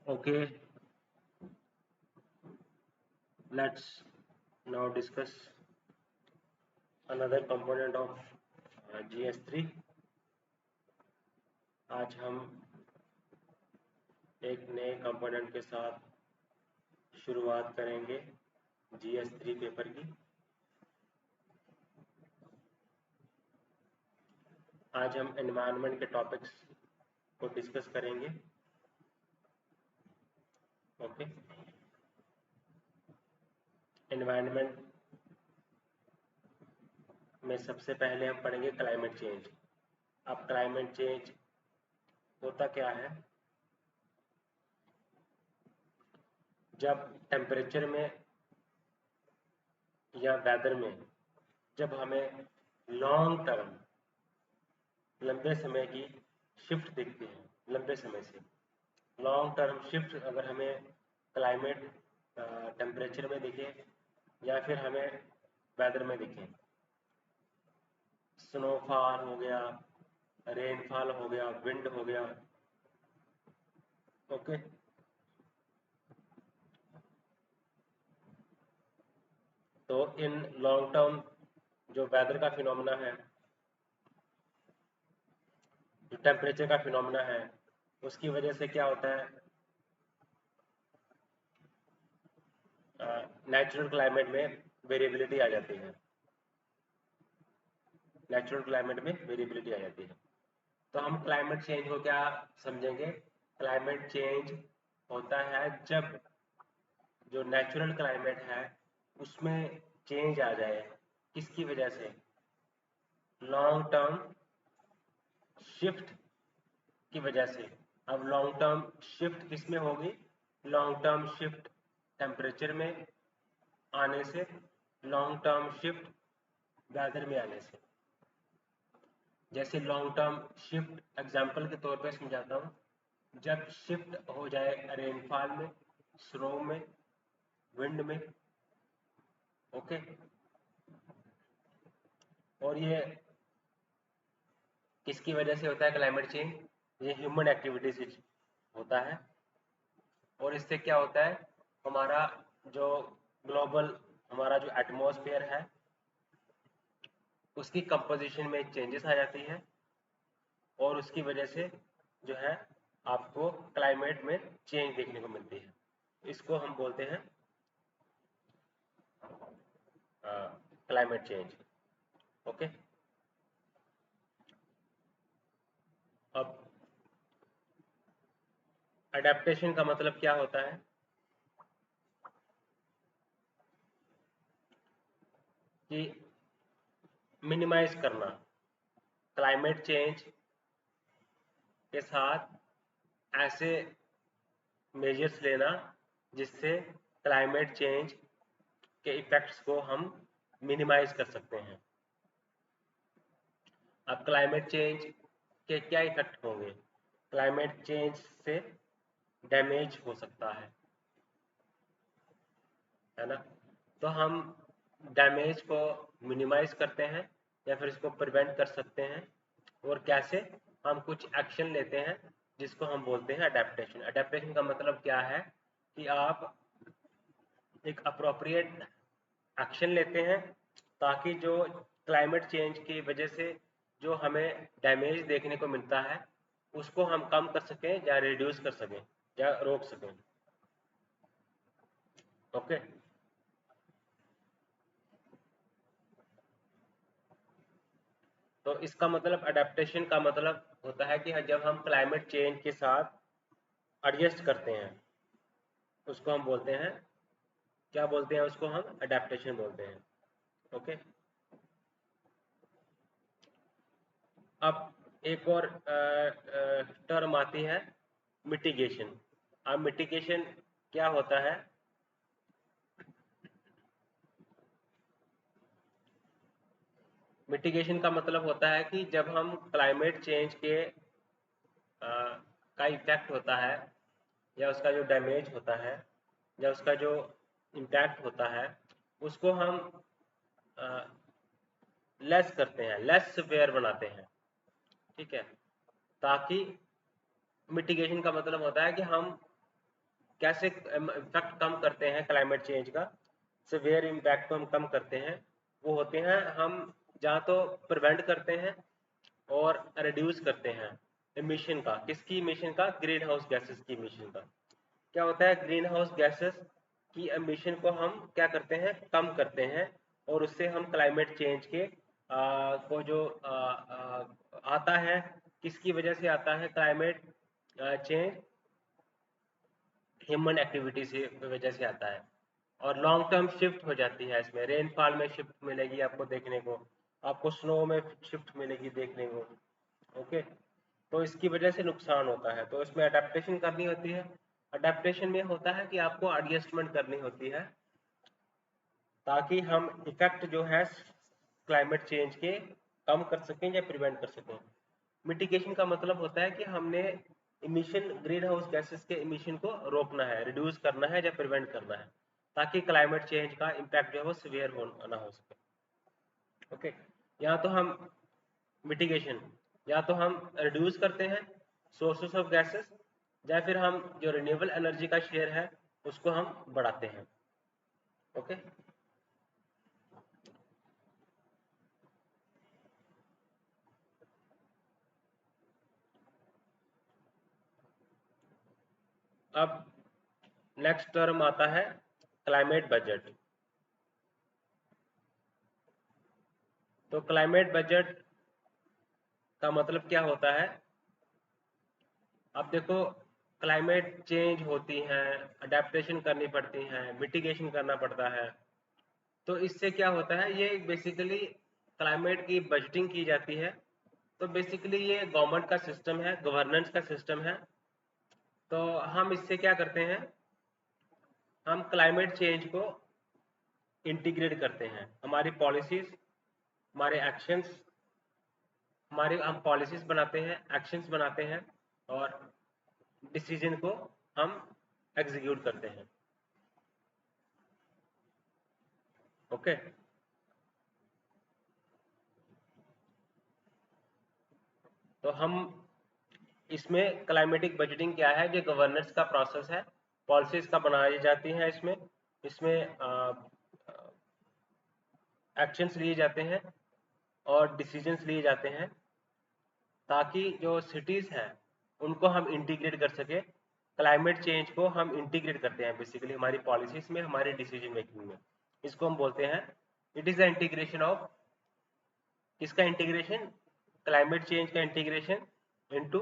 Okay, let's now discuss another component of GS3. आज हम एक नए कंपोनेंट के साथ शुरुआत करेंगे GS3 पेपर की। आज हम एनवायरनमेंट के टॉपिक्स को डिस्कस करेंगे। ओके, एनवायरनमेंट में सबसे पहले हम पढ़ेंगे क्लाइमेट चेंज। अब क्लाइमेट चेंज होता क्या है? जब टेम्परेचर में या वेदर में जब हमें लॉन्ग टर्म लंबे समय की शिफ्ट दिखती है, लंबे समय से लॉन्ग टर्म शिफ्ट अगर हमें क्लाइमेट टेम्परेचर में दिखे या फिर हमें वेदर में दिखे, स्नोफॉल हो गया, रेनफॉल हो गया, विंड हो गया। ओके, तो इन लॉन्ग टर्म जो वेदर का फिनोमेना है, जो टेम्परेचर का फिनोमेना है, उसकी वजह से क्या होता है, नेचुरल क्लाइमेट में वेरिएबिलिटी आ जाती है। नेचुरल क्लाइमेट में वेरिएबिलिटी आ जाती है। तो हम क्लाइमेट चेंज को क्या समझेंगे? क्लाइमेट चेंज होता है जब जो नेचुरल क्लाइमेट है उसमें चेंज आ जाए। किसकी वजह से? लॉन्ग टर्म शिफ्ट की वजह से। अब लॉन्ग टर्म शिफ्ट किस में होगी? लॉन्ग टर्म शिफ्ट टेम्परेचर में आने से, लॉन्ग टर्म शिफ्ट वेदर में आने से। जैसे लॉन्ग टर्म शिफ्ट एग्जांपल के तौर पे समझाता हूँ, जब शिफ्ट हो जाए रेनफॉल में, स्नो में, विंड में। ओके, और ये किसकी वजह से होता है क्लाइमेट चेंज? ये ह्यूमन एक्टिविटी से होता है। और इससे क्या होता है, हमारा जो ग्लोबल हमारा जो एटमॉस्फेयर है उसकी कंपोजिशन में चेंजेस आ जाती है, और उसकी वजह से जो है आपको क्लाइमेट में चेंज देखने को मिलती है। इसको हम बोलते हैं क्लाइमेट चेंज। ओके, अब अडेप्टेशन का मतलब क्या होता है? कि मिनिमाइज करना, क्लाइमेट चेंज के साथ ऐसे मेजर्स लेना जिससे क्लाइमेट चेंज के इफेक्ट्स को हम मिनिमाइज कर सकते हैं। अब क्लाइमेट चेंज के क्या इफेक्ट होंगे? क्लाइमेट चेंज से डैमेज हो सकता है ना? तो हम डैमेज को मिनिमाइज करते हैं या फिर इसको प्रिवेंट कर सकते हैं। और कैसे? हम कुछ एक्शन लेते हैं जिसको हम बोलते हैं अडेप्टेशन। अडेप्टेशन का मतलब क्या है कि आप एक अप्रोप्रिएट एक्शन लेते हैं ताकि जो क्लाइमेट चेंज की वजह से जो हमें डैमेज देखने को मिलता है उसको हम कम कर सकें या रिड्यूस कर सकें या रोक सकें। ओके, तो इसका मतलब अडेप्टेशन का मतलब होता है कि जब हम क्लाइमेट चेंज के साथ एडजस्ट करते हैं उसको हम बोलते हैं, क्या बोलते हैं उसको? हम अडेप्टेशन बोलते हैं। ओके, अब एक और टर्म आती है मिटिगेशन। अब मिटिगेशन क्या होता है? मिटिगेशन का मतलब होता है कि जब हम क्लाइमेट चेंज के का इफेक्ट होता है या उसका जो डैमेज होता है या उसका जो इम्पैक्ट होता है उसको हम लेस करते हैं, लेस सेवियर बनाते हैं। ठीक है, ताकि मिटिगेशन का मतलब होता है कि हम कैसे इफेक्ट कम करते हैं क्लाइमेट चेंज का, सीवियर इम्पैक्ट को हम कम करते हैं, वो होते हैं हम जहाँ तो प्रिवेंट करते हैं और रिड्यूस करते हैं इमिशन का। किसकी इमिशन का? ग्रीन हाउस गैसेस की इमिशन का। क्या होता है? ग्रीन हाउस गैसेस की एमिशन को हम क्या करते हैं? कम करते हैं, और उससे हम क्लाइमेट चेंज के को जो आता है, किसकी वजह से आता है क्लाइमेट चेंज? ह्यूमन एक्टिविटी से वजह से आता है। और लॉन्ग टर्म शिफ्ट हो जाती है इसमें, रेनफॉल में शिफ्ट मिलेगी आपको देखने को, आपको स्नो में शिफ्ट मिलेगी देखने को। ओके, तो इसकी वजह से नुकसान होता है, तो इसमें अडेप्टेशन करनी होती है। अडेप्टेशन में होता है कि आपको एडजस्टमेंट करनी होती है ताकि हम इफेक्ट जो है क्लाइमेट चेंज के कम कर सकें या प्रिवेंट कर सकें। मिटिगेशन का मतलब होता है कि हमने इमिशन, ग्रीन हाउस गैसेस के इमिशन को रोकना है, रिड्यूस करना है या प्रिवेंट करना है, ताकि क्लाइमेट चेंज का इम्पैक्ट जो है वो सीवियर ना हो सके। ओके, या तो हम मिटिगेशन, या तो हम रिड्यूस करते हैं सोर्सेस ऑफ गैसेस, या फिर हम जो रिन्यूएबल एनर्जी का शेयर है उसको हम बढ़ाते हैं। ओके, अब नेक्स्ट टर्म आता है क्लाइमेट बजट। तो क्लाइमेट बजट का मतलब क्या होता है? अब देखो, क्लाइमेट चेंज होती है, अडेप्टेशन करनी पड़ती है, मिटिगेशन करना पड़ता है, तो इससे क्या होता है, ये बेसिकली क्लाइमेट की बजटिंग की जाती है। तो बेसिकली ये गवर्नमेंट का सिस्टम है, गवर्नेंस का सिस्टम है। तो हम इससे क्या करते हैं, हम क्लाइमेट चेंज को इंटीग्रेट करते हैं, हमारी पॉलिसीज, हमारे एक्शंस, हमारे हम पॉलिसीज बनाते हैं, एक्शंस बनाते हैं, और डिसीजन को हम एग्जीक्यूट करते हैं। ओके, तो हम इसमें क्लाइमेटिक बजटिंग क्या है? जो गवर्नेंस का प्रोसेस है, पॉलिसीज का बनाई जाती हैं, इसमें इसमें एक्शंस लिए जाते हैं और डिसीजंस लिए जाते हैं, ताकि जो सिटीज हैं उनको हम इंटीग्रेट कर सके। क्लाइमेट चेंज को हम इंटीग्रेट करते हैं बेसिकली हमारी पॉलिसीज में, हमारी डिसीजन मेकिंग में। इसको हम बोलते हैं, it is the integration of, किसका इंटीग्रेशन? क्लाइमेट चेंज का इंटीग्रेशन इनटू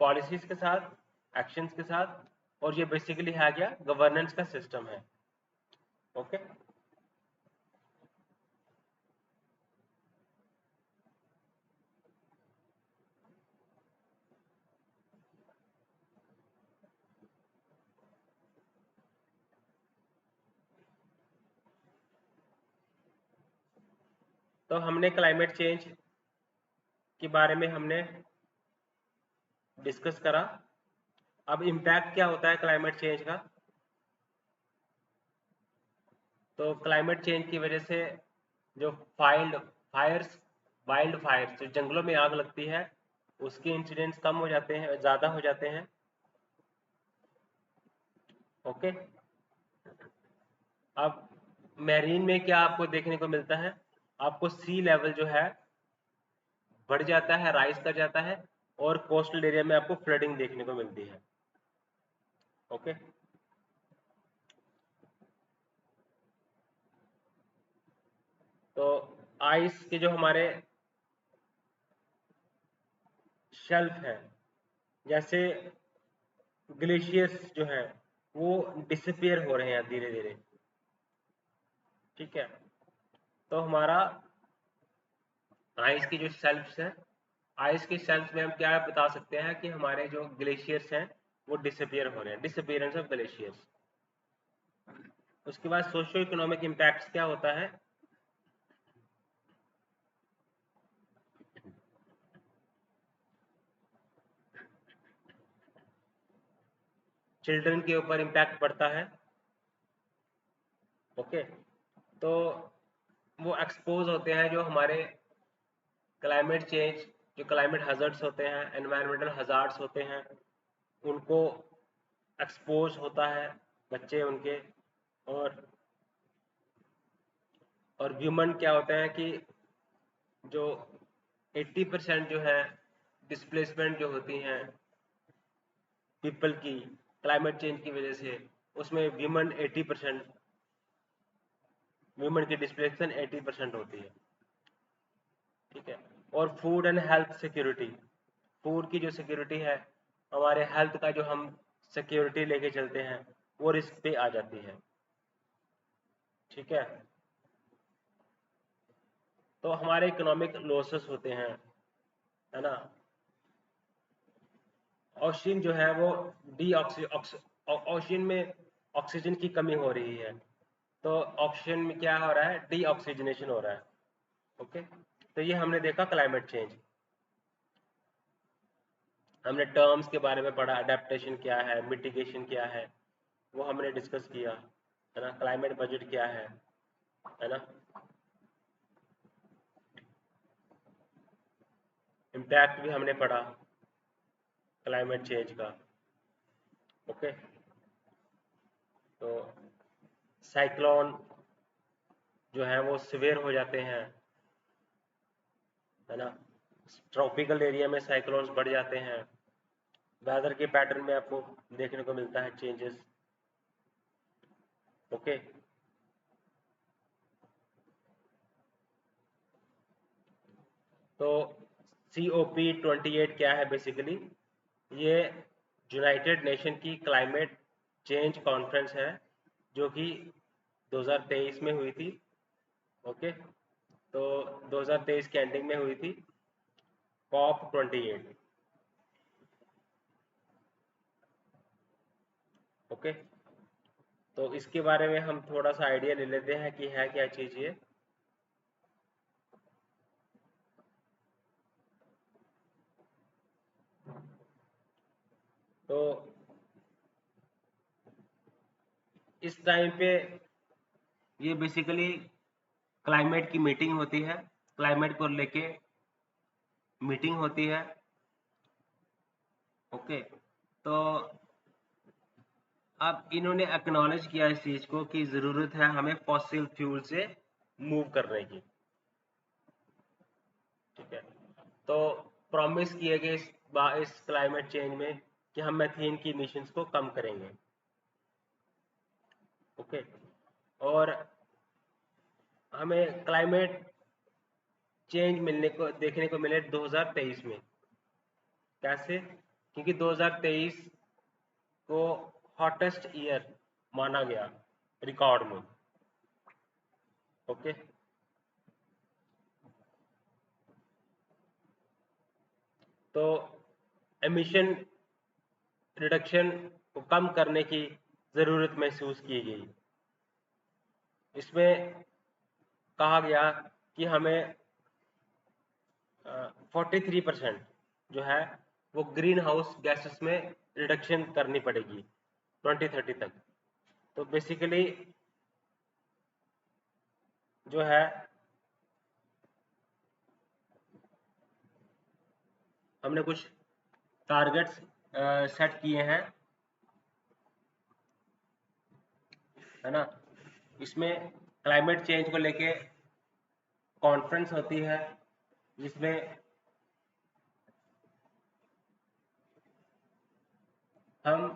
पॉलिसीज के साथ, एक्शंस के साथ, और ये बेसिकली है क्या? गवर्नेंस का सिस्टम है। ओके, तो हमने क्लाइमेट चेंज के बारे में हमने डिस्कस करा। अब इम्पैक्ट क्या होता है क्लाइमेट चेंज का? तो क्लाइमेट चेंज की वजह से जो फायर्स, वाइल्ड फायर्स, जो जंगलों में आग लगती है, उसके इंसिडेंट्स कम हो जाते हैं, ज़्यादा हो जाते हैं। ओके, अब मैरीन में क्या आपको देखने को मिलता है? आपको सी लेवल जो है बढ़ जाता है, राइज कर जाता है, और कोस्टल एरिया में आपको फ्लडिंग देखने को मिलती है। ओके, तो आइस के जो हमारे शेल्फ है, जैसे ग्लेशियर्स जो है वो डिसअपियर हो रहे हैं धीरे धीरे। ठीक है, तो हमारा आइस की जो शेल्फ्स है, आइस की शेल्फ में हम क्या बता सकते हैं कि हमारे जो ग्लेशियर्स हैं वो डिसअपियर हो रहे हैं, डिसअपियरेंस ऑफ ग्लेशियर्स। उसके बाद सोशो इकोनॉमिक इम्पैक्ट्स क्या होता है? चिल्ड्रन के ऊपर इम्पैक्ट पड़ता है। ओके, तो वो एक्सपोज होते हैं जो हमारे क्लाइमेट चेंज, जो क्लाइमेट हजार्ड्स होते हैं, एनवायरमेंटल हजार्ड्स होते हैं, उनको एक्सपोज होता है बच्चे उनके। और ह्यूमन क्या होता है कि जो 80% जो है डिस्प्लेसमेंट जो होती हैं पीपल की क्लाइमेट चेंज की वजह से, उसमें ह्यूमन की डिस्प्लेसमेंट 80% होती है। ठीक है। और food and health security, food की जो सिक्योरिटी है, हमारे हेल्थ का जो हम सिक्योरिटी लेके चलते हैं, वो रिस्क पे आ जाती है। ठीक है। तो हमारे इकोनॉमिक लॉसेस होते हैं, है ना। ऑक्सीजन जो है वो ऑक्सीजन में ऑक्सीजन की कमी हो रही है, तो ऑक्सीजन में क्या हो रहा है, डीऑक्सीजनेशन हो रहा है। ओके। तो ये हमने देखा क्लाइमेट चेंज। हमने टर्म्स के बारे में पढ़ा, अडेप्टेशन क्या है, मिटिगेशन क्या है, वो हमने डिस्कस किया, है ना। क्लाइमेट बजट क्या है ना। इम्पैक्ट भी हमने पढ़ा क्लाइमेट चेंज का। ओके। तो साइक्लोन जो है वो सिवियर हो जाते हैं, है ना। ट्रॉपिकल एरिया में साइक्लोन्स बढ़ जाते हैं। वेदर के पैटर्न में आपको देखने को मिलता है चेंजेस। ओके। तो COP28 क्या है बेसिकली, ये यूनाइटेड नेशन की क्लाइमेट चेंज कॉन्फ्रेंस है, जो कि 2023 में हुई थी। ओके। तो 2023 के एंडिंग में हुई थी COP28। ओके। तो इसके बारे में हम थोड़ा सा आइडिया ले लेते हैं कि है क्या चीज़ ये। तो इस टाइम पे ये बेसिकली क्लाइमेट की मीटिंग होती है, क्लाइमेट को लेके मीटिंग होती है। ओके। तो अब इन्होंने एक्नॉलेज किया इस चीज़ को कि ज़रूरत है हमें फॉसिल फ्यूल से मूव करने की। ठीक है। तो प्रॉमिस किए गए इस क्लाइमेट चेंज में कि हम मीथेन की इमिशंस को कम करेंगे। ओके। और हमें क्लाइमेट चेंज मिलने को देखने को मिले 2023 में। कैसे? क्योंकि 2023 को हॉटेस्ट ईयर माना गया रिकॉर्ड में। ओके। तो एमिशन रिडक्शन को कम करने की ज़रूरत महसूस की गई। इसमें कहा गया कि हमें 43% जो है वो ग्रीन हाउस गैसेस में रिडक्शन करनी पड़ेगी 2030 तक। तो बेसिकली जो है हमने कुछ टारगेट्स सेट किए हैं, है ना। इसमें क्लाइमेट चेंज को लेके कॉन्फ्रेंस होती है, जिसमें हम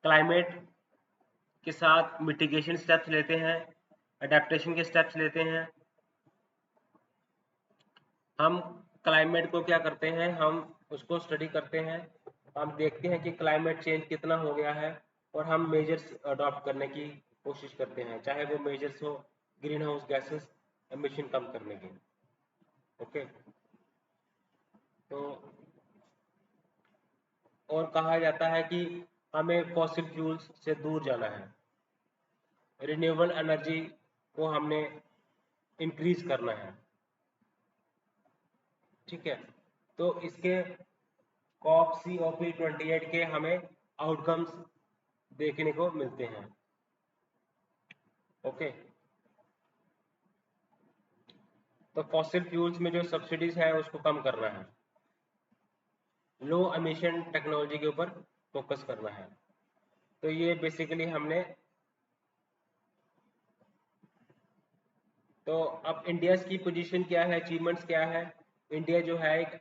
क्लाइमेट के साथ मिटिगेशन स्टेप्स लेते हैं, अडेप्टेशन के स्टेप्स लेते हैं। हम क्लाइमेट को क्या करते हैं, हम उसको स्टडी करते हैं, हम देखते हैं कि क्लाइमेट चेंज कितना हो गया है, और हम मेजर्स अडॉप्ट करने की कोशिश करते हैं, चाहे वो मेजर्स हो ग्रीन हाउस गैसेस एमिशन कम करने के। ओके। तो और कहा जाता है कि हमें फॉसिल फ्यूल्स से दूर जाना है, रिन्यूएबल एनर्जी को हमने इंक्रीज करना है। ठीक है। तो इसके COP28 के हमें आउटकम्स देखने को मिलते हैं। ओके। तो फॉसिल फ्यूल्स में जो सब्सिडीज है उसको कम करना है, लो एमिशन टेक्नोलॉजी के ऊपर फोकस करना है। तो ये बेसिकली हमने, तो अब इंडिया की पोजीशन क्या है, अचीवमेंट्स क्या है। इंडिया जो है एक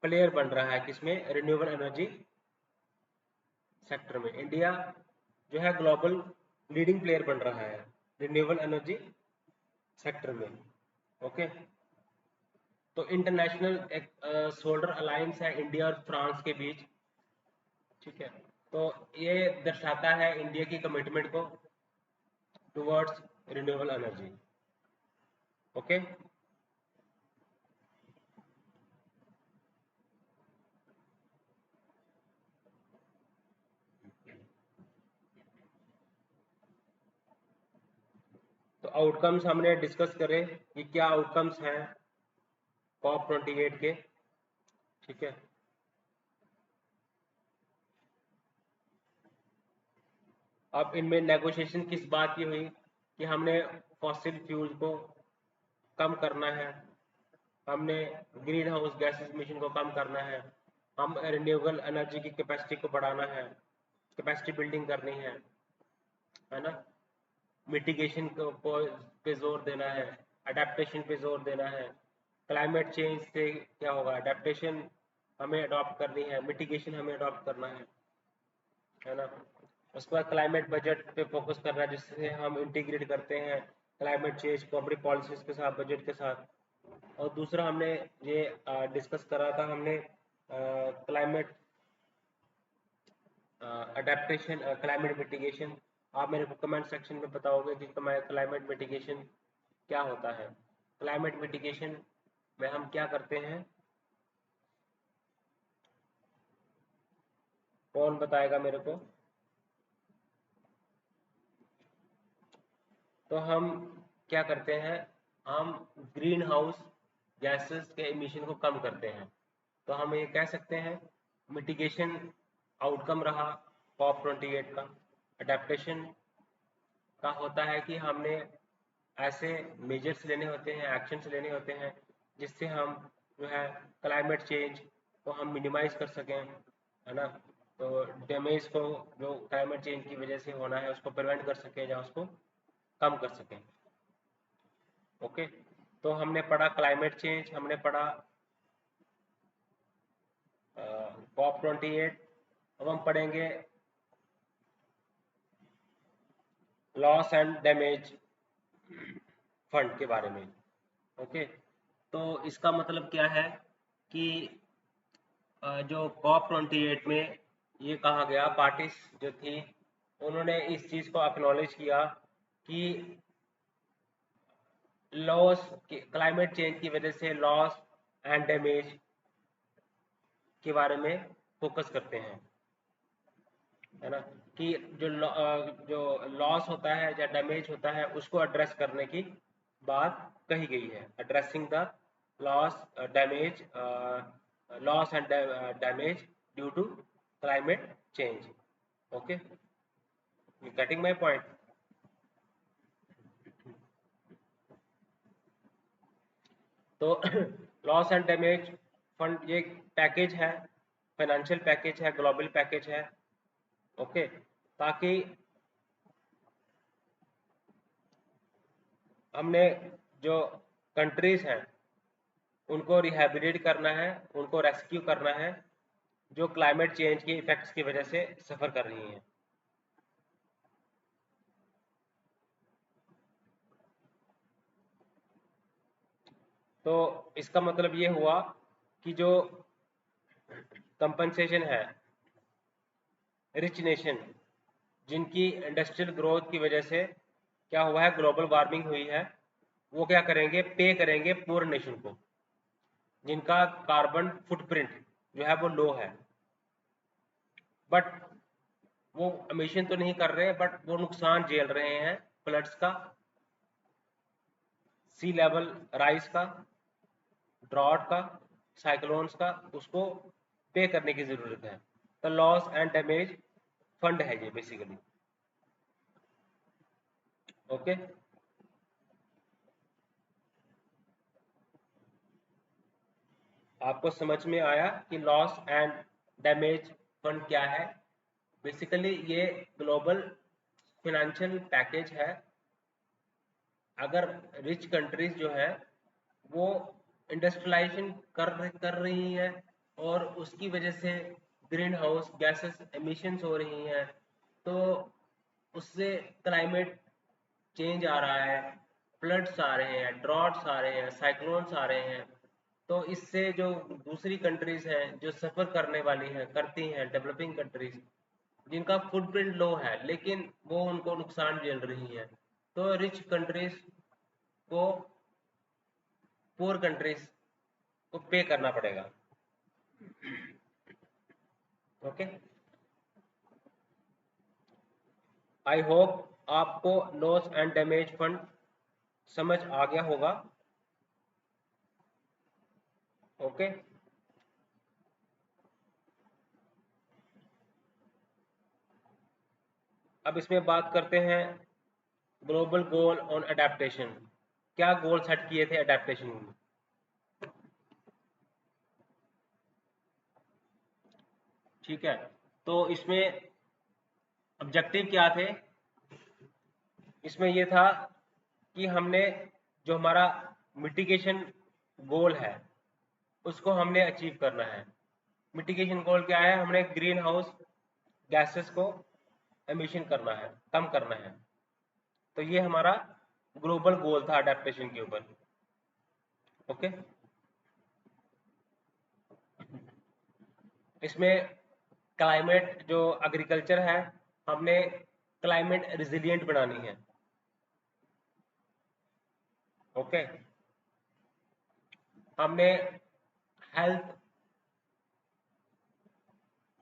प्लेयर बन रहा है किसमें, रिन्यूएबल एनर्जी सेक्टर में। इंडिया जो है ग्लोबल लीडिंग प्लेयर बन रहा है रिन्यूएबल एनर्जी सेक्टर में। ओके, तो इंटरनेशनल एक सोलर अलायंस है इंडिया और फ्रांस के बीच, ठीक है। तो ये दर्शाता है इंडिया की कमिटमेंट को टुवर्ड्स रिन्यूएबल एनर्जी। ओके, तो आउटकम्स हमने डिस्कस करे कि क्या आउटकम्स हैं COP28 के, ठीक है। अब इनमें नेगोशिएशन किस बात की हुई कि हमने फॉसिल फ्यूल को कम करना है, हमने ग्रीन हाउस गैसेस मिशन को कम करना है, हम रिन्यूएबल एनर्जी की कैपेसिटी को बढ़ाना है, कैपेसिटी बिल्डिंग करनी है ना, मिटिगेशन को पे जोर देना है, अडेप्टेशन पे जोर देना है। क्लाइमेट चेंज से क्या होगा, अडेप्टेशन हमें अडॉप्ट करनी है, मिटिगेशन हमें अडॉप्ट करना है ना। उसके बाद क्लाइमेट बजट पे फोकस करना है, जिससे हम इंटीग्रेट करते हैं क्लाइमेट चेंज को अपनी पॉलिसीज के साथ, बजट के साथ। और दूसरा हमने ये डिस्कस करा था हमने क्लाइमेट अडेप्टेशन, क्लाइमेट मिटिगेशन। आप मेरे को कमेंट सेक्शन में बताओगे कि क्लाइमेट मिटिगेशन क्या होता है। क्लाइमेट मिटिगेशन में हम क्या करते हैं, कौन बताएगा मेरे को। तो हम क्या करते हैं, हम ग्रीन हाउस गैसेस के एमिशन को कम करते हैं। तो हम ये कह सकते हैं मिटिगेशन आउटकम रहा COP28 का। अडेप्टेशन का होता है कि हमने ऐसे मेजर्स लेने होते हैं, एक्शंस लेने होते हैं, जिससे हम जो है क्लाइमेट चेंज को हम मिनिमाइज कर सकें, है ना। तो डैमेज को जो क्लाइमेट चेंज की वजह से होना है उसको प्रिवेंट कर सकें या उसको कम कर सकें। ओके, तो हमने पढ़ा क्लाइमेट चेंज, हमने पढ़ा COP28। अब हम पढ़ेंगे लॉस एंड डैमेज फंड के बारे में। ओके, तो इसका मतलब क्या है कि जो COP28 में ये कहा गया, पार्टीज जो थी उन्होंने इस चीज़ को एक्नॉलेज किया कि लॉस, क्लाइमेट चेंज की वजह से लॉस एंड डैमेज के बारे में फोकस करते हैं, है ना। कि जो लॉस होता है या डैमेज होता है उसको एड्रेस करने की बात कही गई है। Addressing the loss damage, loss and damage due to climate change. Okay, you getting my point. तो लॉस एंड डैमेज फंड ये पैकेज है, फाइनेंशियल पैकेज है, ग्लोबल पैकेज है। ओके, ताकि हमने जो कंट्रीज हैं उनको रिहेबिलिट करना है, उनको रेस्क्यू करना है, जो क्लाइमेट चेंज के इफेक्ट्स की वजह से सफ़र कर रही हैं। तो इसका मतलब ये हुआ कि जो कंपनसेशन है, रिच नेशन जिनकी इंडस्ट्रियल ग्रोथ की वजह से क्या हुआ है, ग्लोबल वार्मिंग हुई है, वो क्या करेंगे, पे करेंगे पुअर नेशन को, जिनका कार्बन फुटप्रिंट जो है वो लो है। बट वो एमिशन तो नहीं कर रहे, बट वो नुकसान झेल रहे हैं फ्लड्स का, सी लेवल राइज का, ड्रॉट का, साइक्लोन्स का, उसको पे करने की जरूरत है। तो लॉस एंड डैमेज फंड है ये बेसिकली। ओके, आपको समझ में आया कि लॉस एंड डैमेज फंड क्या है? बेसिकली ये ग्लोबल फिनेंशियल पैकेज है। अगर रिच कंट्रीज जो है वो इंडस्ट्रियलाइजेशन कर रही हैं और उसकी वजह से ग्रीन हाउस गैसेस एमिशंस हो रही हैं, तो उससे क्लाइमेट चेंज आ रहा है, फ्लड्स आ रहे हैं, ड्रॉट्स आ रहे हैं, साइक्लोन्स आ रहे हैं। तो इससे जो दूसरी कंट्रीज हैं जो सफ़र करने वाली हैं करती हैं, डेवलपिंग कंट्रीज जिनका फुटप्रिंट लो है लेकिन वो उनको नुकसान झेल रही हैं, तो रिच कंट्रीज को पुअर कंट्रीज को पे करना पड़ेगा। ओके, आई होप आपको लॉस एंड डैमेज फंड समझ आ गया होगा। ओके, अब इसमें बात करते हैं ग्लोबल गोल ऑन अडेप्टेशन। क्या गोल सेट किए थे अडेप्टेशन में? ठीक है, तो इसमें ऑब्जेक्टिव क्या थे? इसमें ये था कि हमने जो हमारा मिटिगेशन गोल है उसको हमने अचीव करना है। मिटिगेशन गोल क्या है? हमने ग्रीन हाउस गैसेस को एमिशन करना है, कम करना है। तो ये हमारा ग्लोबल गोल था अडेप्टेशन के ऊपर। ओके, इसमें क्लाइमेट जो एग्रीकल्चर है हमने क्लाइमेट रिजिलियंट बनानी है। ओके, हमने हेल्थ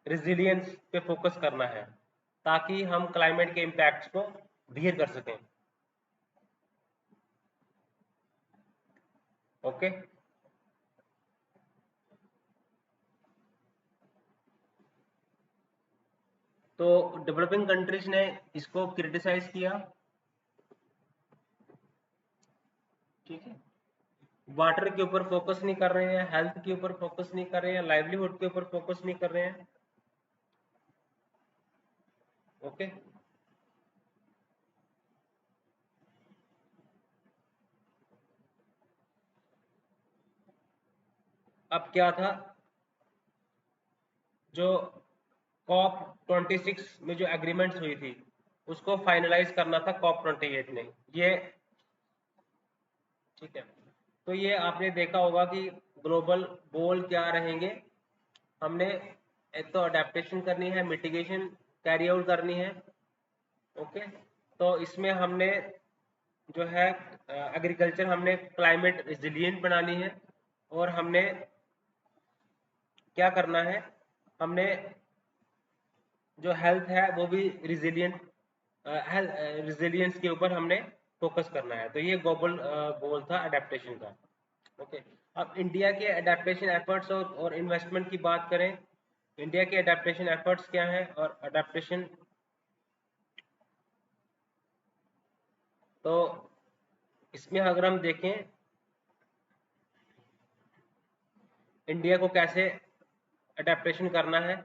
रिजिलियंस पे फोकस करना है ताकि हम क्लाइमेट के इम्पैक्ट्स को बियर कर सकें। ओके, तो डेवलपिंग कंट्रीज ने इसको क्रिटिसाइज किया। ठीक है, वाटर के ऊपर फोकस नहीं कर रहे हैं, हेल्थ के ऊपर फोकस नहीं कर रहे हैं, लाइवलीहुड के ऊपर फोकस नहीं कर रहे हैं। ओके, अब क्या था? जो कॉप 26 में जो एग्रीमेंट्स हुई थी उसको फाइनलाइज करना था कॉप 28 में। ये ठीक है, तो ये आपने देखा होगा कि ग्लोबल गोल क्या रहेंगे। हमने एक तो अडेप्टेशन करनी है, मिटिगेशन कैरी आउट करनी है। ओके, तो इसमें हमने जो है एग्रीकल्चर हमने क्लाइमेट रिजिलियंट बनानी है और हमने क्या करना है? हमने जो हेल्थ है वो भी रिजिलियंट रिजिलियंस के ऊपर हमने फोकस करना है। तो ये ग्लोबल गोल था अडेप्टेशन का। ओके, अब इंडिया के अडेप्टेशन एफर्ट्स और इन्वेस्टमेंट की बात करें। इंडिया के अडेप्टेशन एफर्ट्स क्या हैं और अडेप्टेशन, तो इसमें अगर हम देखें इंडिया को कैसे अडेप्टेशन करना है,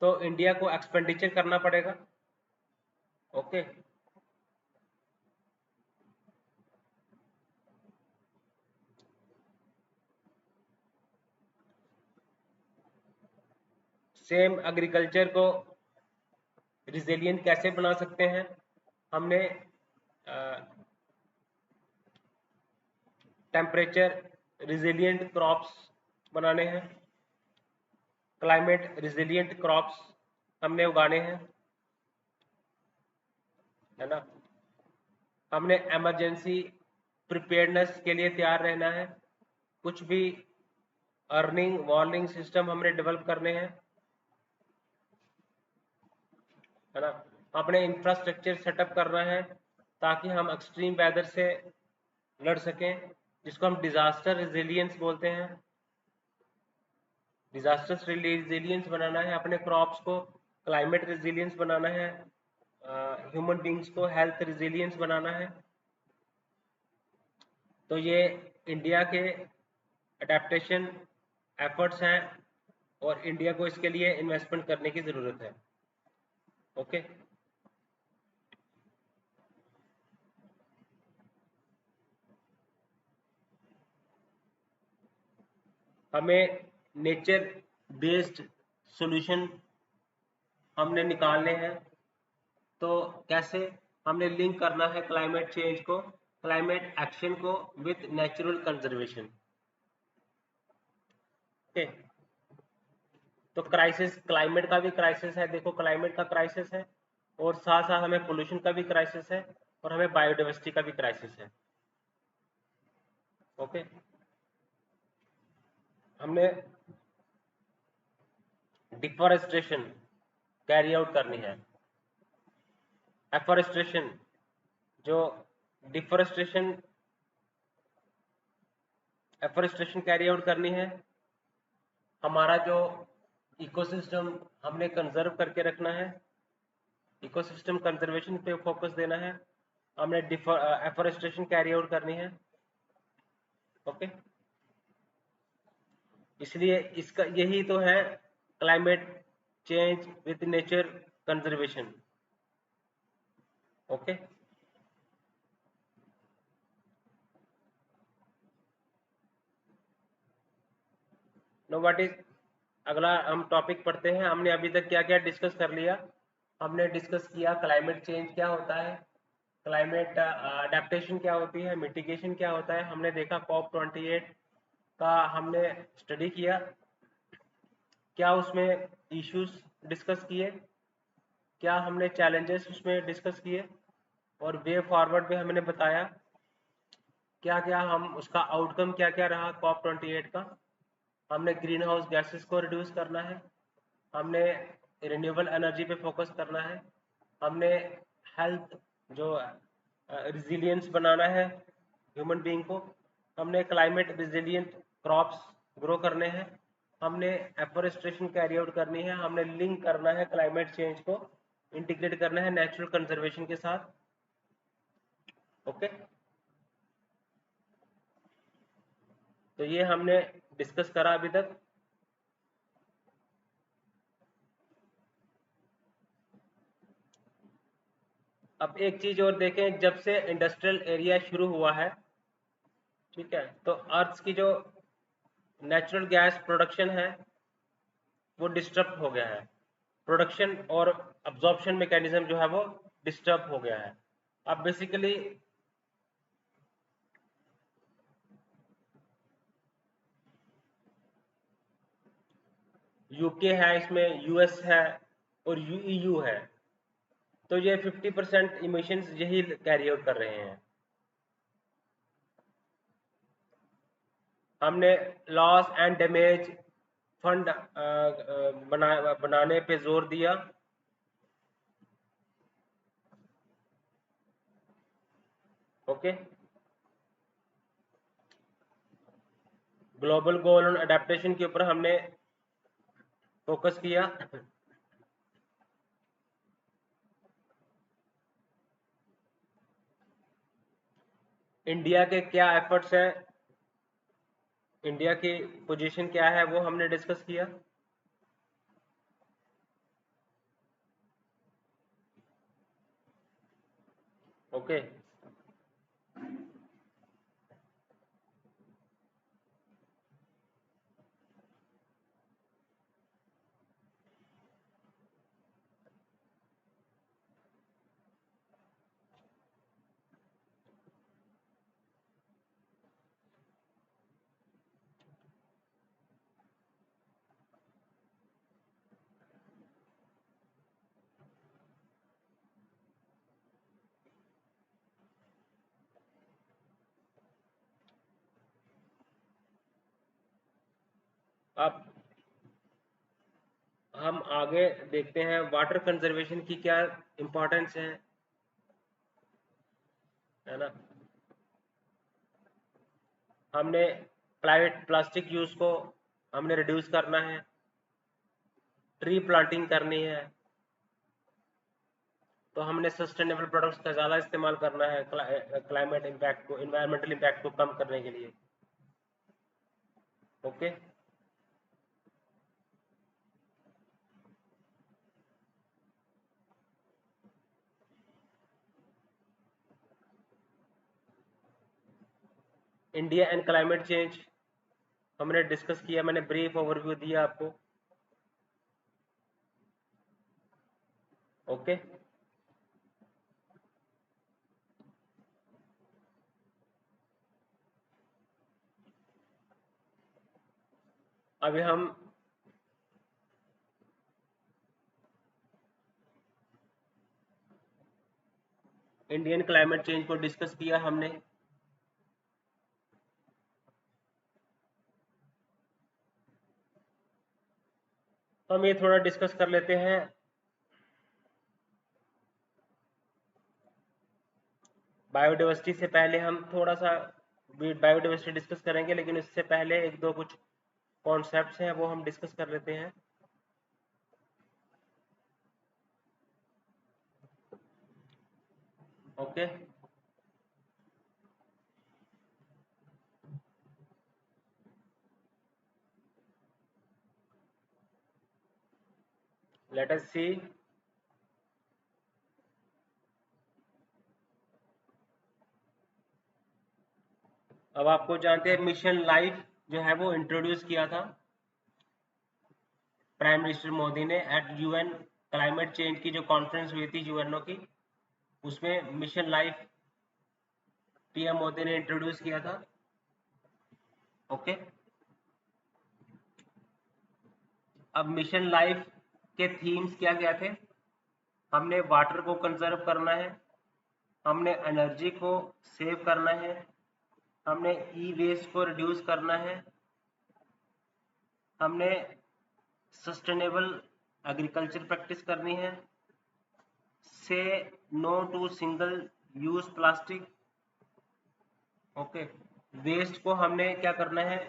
तो इंडिया को एक्सपेंडिचर करना पड़ेगा। ओके, सेम एग्रीकल्चर को रिजिलियंट कैसे बना सकते हैं? हमने टेम्परेचर रिजिलियंट क्रॉप्स बनाने हैं, क्लाइमेट रिजिलियंट क्रॉप्स हमने उगाने हैं, है ना। हमने इमरजेंसी प्रिपेयर्डनेस के लिए तैयार रहना है। कुछ भी अर्निंग वार्निंग सिस्टम हमने डेवलप करने हैं, है ना। अपने इंफ्रास्ट्रक्चर सेटअप करना है ताकि हम एक्सट्रीम वेदर से लड़ सकें, जिसको हम डिजास्टर रिजिलियंस बोलते हैं। डिजास्टर रिजिलियंस बनाना है अपने क्रॉप्स को, क्लाइमेट रिजिलियंस बनाना है, ह्यूमन बींग्स को हेल्थ रिजिलियंस बनाना है। तो ये इंडिया के अडेप्टेशन एफर्ट्स हैं और इंडिया को इसके लिए इन्वेस्टमेंट करने की ज़रूरत है। ओके, हमें नेचर बेस्ड सॉल्यूशन हमने निकालने हैं। तो कैसे? हमने लिंक करना है क्लाइमेट चेंज को, क्लाइमेट एक्शन को विद नेचुरल कंजर्वेशन। ओके, तो क्राइसिस, क्लाइमेट का भी क्राइसिस है, देखो क्लाइमेट का क्राइसिस है, और साथ साथ हमें पोल्यूशन का भी क्राइसिस है, और हमें बायोडाइवर्सिटी का भी क्राइसिस है। ओके, हमने डिफॉरेस्टेशन कैरी आउट करनी है। एफॉरेस्टेशन, जो डिफॉरेस्टेशन एफॉरेस्टेशन कैरी आउट करनी है। हमारा जो इकोसिस्टम हमने कंजर्व करके रखना है, इकोसिस्टम कंजर्वेशन पे फोकस देना है, हमने एफॉरेस्टेशन कैरी आउट करनी है। ओके, इसलिए इसका यही तो है climate change with nature conservation. Okay, know what is, अगला हम टॉपिक पढ़ते हैं। हमने अभी तक क्या क्या डिस्कस कर लिया? हमने डिस्कस किया क्लाइमेट चेंज क्या होता है, क्लाइमेट अडेप्टेशन क्या होती है, मिटिगेशन क्या होता है। हमने देखा COP28 का हमने स्टडी किया, क्या उसमें इश्यूज डिस्कस किए, क्या हमने चैलेंजेस उसमें डिस्कस किए, और वे फॉरवर्ड में हमने बताया क्या क्या हम उसका आउटकम क्या क्या रहा COP28 का। हमने ग्रीन हाउस गैसेस को रिड्यूस करना है, हमने रिन्यूएबल एनर्जी पे फोकस करना है, हमने हेल्थ जो रिजिलियंस बनाना है ह्यूमन बीइंग को, हमने क्लाइमेट रिजिलियंट क्रॉप्स ग्रो करने हैं, हमने एफोरेस्टेशन कैरी आउट करनी है, हमने लिंक करना है क्लाइमेट चेंज को, इंटीग्रेट करना है नेचुरल कंजर्वेशन के साथ। ओके, तो ये हमने डिस्कस करा अभी तक। अब एक चीज और देखें, जब से इंडस्ट्रियल एरिया शुरू हुआ है, ठीक है, तो अर्थ की जो नेचुरल गैस प्रोडक्शन है वो डिस्टर्ब हो गया है, प्रोडक्शन और अब्जॉर्प्शन मैकेनिज्म जो है वो डिस्टर्ब हो गया है। अब बेसिकली यूके है, इसमें यूएस है, और यूईयू है, तो ये 50% इमिशंस यही कैरी आउट कर रहे हैं। हमने लॉस एंड डैमेज फंड बनाने पे जोर दिया। Okay, global goal on adaptation के ऊपर हमने फोकस किया। इंडिया के क्या एफर्ट्स हैं, इंडिया की पोजीशन क्या है, वो हमने डिस्कस किया। ओके, अब हम आगे देखते हैं वाटर कंजर्वेशन की क्या इंपॉर्टेंस है ना। हमने प्लास्टिक यूज को हमने रिड्यूस करना है, ट्री प्लांटिंग करनी है, तो हमने सस्टेनेबल प्रोडक्ट्स का ज़्यादा इस्तेमाल करना है क्लाइमेट इम्पैक्ट को, इन्वायरमेंटल इम्पैक्ट को कम करने के लिए। Okay, India and climate change हमने डिस्कस किया, मैंने ब्रीफ ओवरव्यू दिया आपको। ओके, अभी हम इंडियन क्लाइमेट चेंज को डिस्कस किया हमने। तो हम ये थोड़ा डिस्कस कर लेते हैं। बायोडाइवर्सिटी से पहले हम थोड़ा सा बायोडाइवर्सिटी डिस्कस करेंगे, लेकिन उससे पहले एक दो कुछ कॉन्सेप्ट्स हैं वो हम डिस्कस कर लेते हैं। ओके, लेट अस सी। अब आपको जानते हैं मिशन लाइफ जो है वो इंट्रोड्यूस किया था प्राइम मिनिस्टर मोदी ने एट यूएन। क्लाइमेट चेंज की जो कॉन्फ्रेंस हुई थी यूएनओ की, उसमें मिशन लाइफ पीएम मोदी ने इंट्रोड्यूस किया था। ओके, अब मिशन लाइफ के थीम्स क्या क्या थे? हमने वाटर को कंजर्व करना है, हमने एनर्जी को सेव करना है, हमने ई वेस्ट को रिड्यूस करना है, हमने सस्टेनेबल एग्रीकल्चर प्रैक्टिस करनी है, say no to single use plastic. Okay, waste को हमने क्या करना है?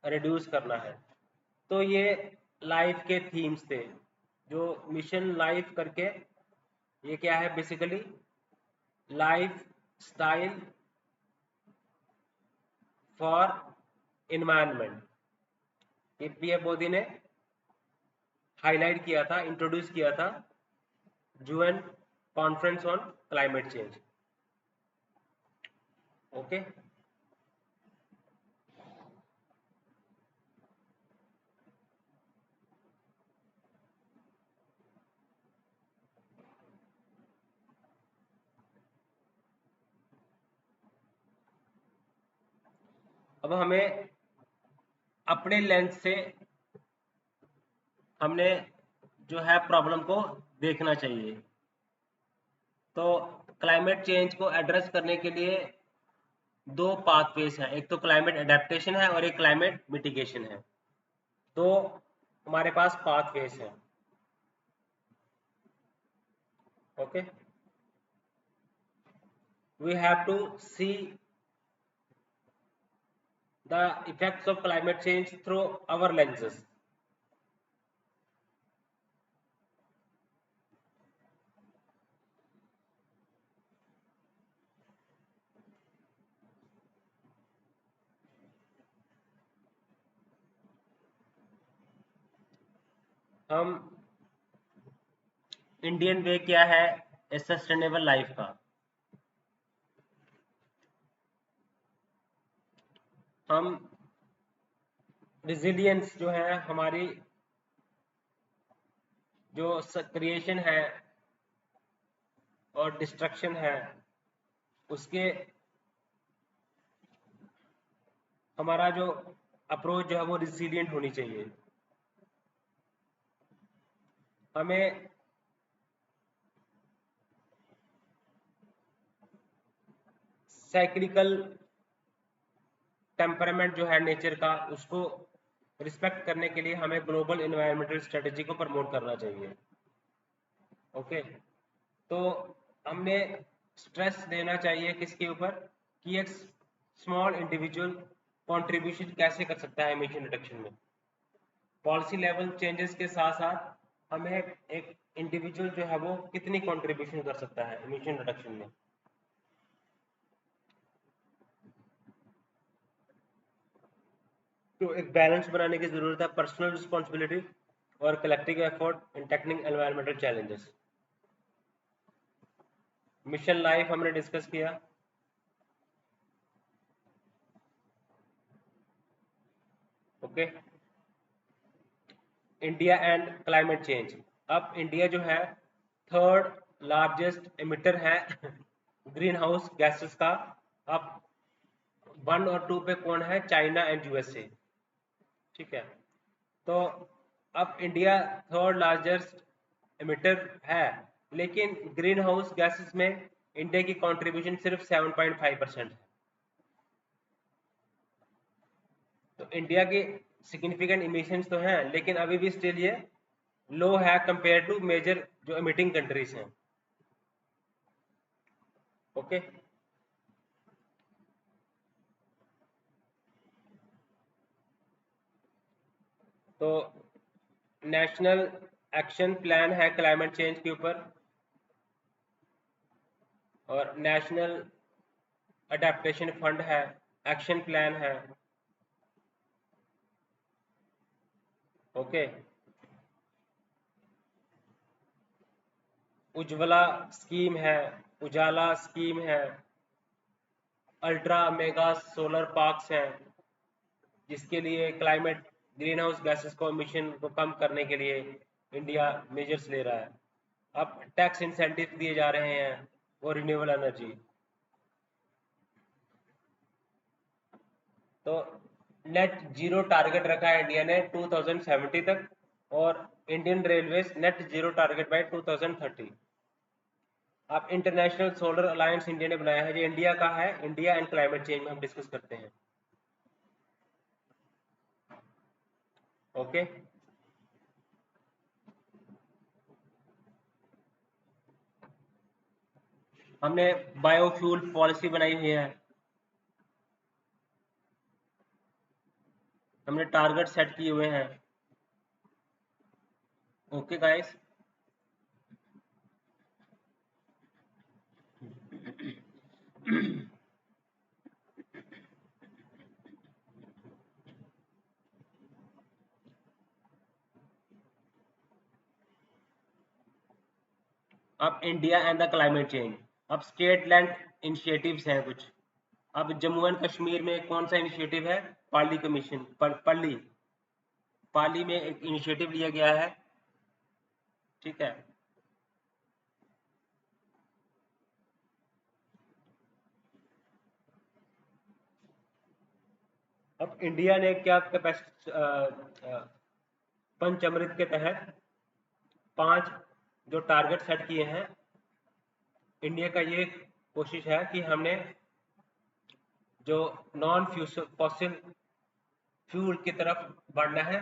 रिड्यूस करना है। तो ये लाइफ के थीम्स थे जो मिशन लाइफ करके, ये क्या है basically? Life style for environment, ये पीएम मोदी ने हाईलाइट किया था, इंट्रोड्यूस किया था UN conference on climate change. Okay, अब हमें अपने लेंस से हमने जो है प्रॉब्लम को देखना चाहिए। तो क्लाइमेट चेंज को एड्रेस करने के लिए दो पाथवेज हैं, एक तो क्लाइमेट एडेप्टेशन है और एक क्लाइमेट मिटिगेशन है। तो हमारे पास पाथवेज है। Okay, we have to see the effects of climate change through our lenses. हम इंडियन वे क्या है ए सस्टेनेबल लाइफ का? हम रिजिलियंस जो है हमारी, जो क्रिएशन है और डिस्ट्रक्शन है, उसके हमारा जो अप्रोच जो है वो रिजिलियंट होनी चाहिए। हमें साइक्लिकल टेम्परामेंट जो है नेचर का, उसको रिस्पेक्ट करने के लिए हमें ग्लोबल एनवायरमेंटल स्ट्रेटजी को प्रमोट करना चाहिए। ओके, तो हमने स्ट्रेस देना चाहिए किसके ऊपर कि एक स्मॉल इंडिविजुअल कंट्रीब्यूशन कैसे कर सकता है एमिशन रिडक्शन में। पॉलिसी लेवल चेंजेस के साथ साथ हमें एक इंडिविजुअल जो है वो कितनी कंट्रीब्यूशन कर सकता है एमिशन रिडक्शन में। तो एक बैलेंस बनाने की जरूरत है, पर्सनल रिस्पॉन्सिबिलिटी और collective effort in tackling environmental challenges. Mission life हमने डिस्कस किया। Okay, India and climate change. अब इंडिया जो है थर्ड लार्जेस्ट एमिटर है ग्रीन हाउस गैसेस का। अब 1 और 2 पे कौन है? China and USA. ठीक है, तो अब इंडिया थर्ड लार्जेस्ट एमिटर है, लेकिन ग्रीन हाउस गैसेस में इंडिया की कंट्रीब्यूशन सिर्फ 7.5% है। तो इंडिया के सिग्निफिकेंट इमिशंस तो हैं, लेकिन अभी भी स्टिल ये लो है कंपेयर टू मेजर जो एमिटिंग कंट्रीज हैं। ओके, तो नेशनल एक्शन प्लान है क्लाइमेट चेंज के ऊपर, और नेशनल अडेप्टेशन फंड है, एक्शन प्लान है। ओके, उज्ज्वला स्कीम है, उजाला स्कीम है, अल्ट्रा मेगा सोलर पार्क्स हैं, जिसके लिए क्लाइमेट ग्रीन हाउस गैसेस को एमिशन को कम करने के लिए इंडिया मेजर्स ले रहा है। अब टैक्स इंसेंटिव दिए जा रहे हैं वो रिन्यूएबल एनर्जी। तो नेट जीरो टारगेट रखा है इंडिया ने 2070 तक, और Indian railways net zero target by 2030। अब इंटरनेशनल सोलर अलायंस इंडिया ने बनाया है, जो इंडिया का है। इंडिया एंड क्लाइमेट चेंज में हम डिस्कस करते हैं। ओके, हमने बायोफ्यूल पॉलिसी बनाई हुई है, हमने टारगेट सेट किए हुए हैं। ओके गाइस, अब India and the climate change. अब स्टेट लैंड इनिशिएटिव्स हैं कुछ। अब जम्मू एंड कश्मीर में कौन सा इनिशिएटिव है? पाली कमीशन, पाली पाली में एक इनिशिएटिव लिया गया है। ठीक है, अब इंडिया ने क्या कैपेसिटी पंचअमृत के तहत 5 जो टारगेट सेट किए हैं। इंडिया का ये कोशिश है कि हमने जो नॉन फॉसिल फ्यूल की तरफ बढ़ना है,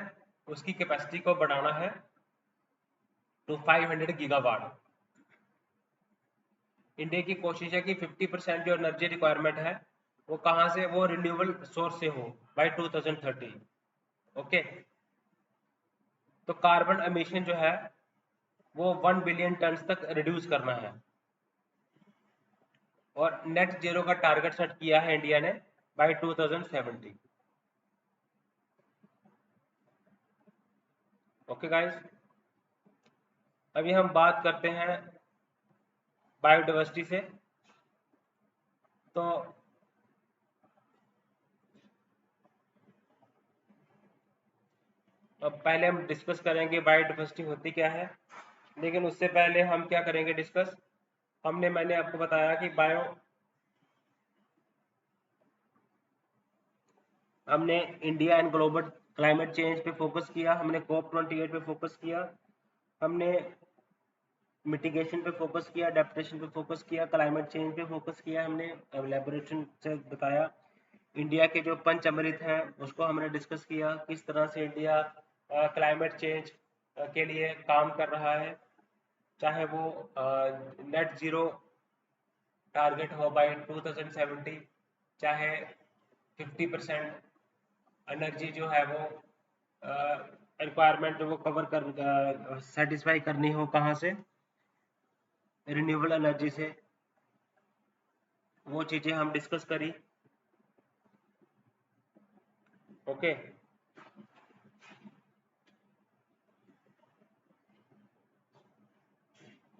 उसकी कैपेसिटी को बढ़ाना है टू 500 गीगावाट। इंडिया की कोशिश है कि 50% जो एनर्जी रिक्वायरमेंट है वो कहाँ से? वो रिन्यूएबल सोर्स से हो बाय 2030। ओके, तो कार्बन एमिशन जो है वो 1 बिलियन टन तक रिड्यूस करना है, और नेट जीरो का टारगेट सेट किया है इंडिया ने बाय 2070। ओके गाइस, अभी हम बात करते हैं बायोडाइवर्सिटी से। तो अब पहले हम डिस्कस करेंगे बायोडाइवर्सिटी होती क्या है, लेकिन उससे पहले हम क्या करेंगे डिस्कस। मैंने आपको बताया कि हमने India and global climate change पे फोकस किया, हमने COP28 पे फोकस किया, हमने मिटिगेशन पे फोकस किया, अडेप्टेशन पे फोकस किया, क्लाइमेट चेंज पे फोकस किया। हमने एलेबोरेशन से बताया इंडिया के जो पंच अमृत हैं उसको हमने डिस्कस किया, किस तरह से इंडिया क्लाइमेट चेंज के लिए काम कर रहा है, चाहे वो नेट जीरो टारगेट हो बाय 2070, चाहे 50% एनर्जी जो है वो रिक्वायरमेंट जो वो कवर कर सेटिस्फाई करनी हो, कहाँ से? रिन्यूएबल एनर्जी से। वो चीज़ें हम डिस्कस करी। ओके,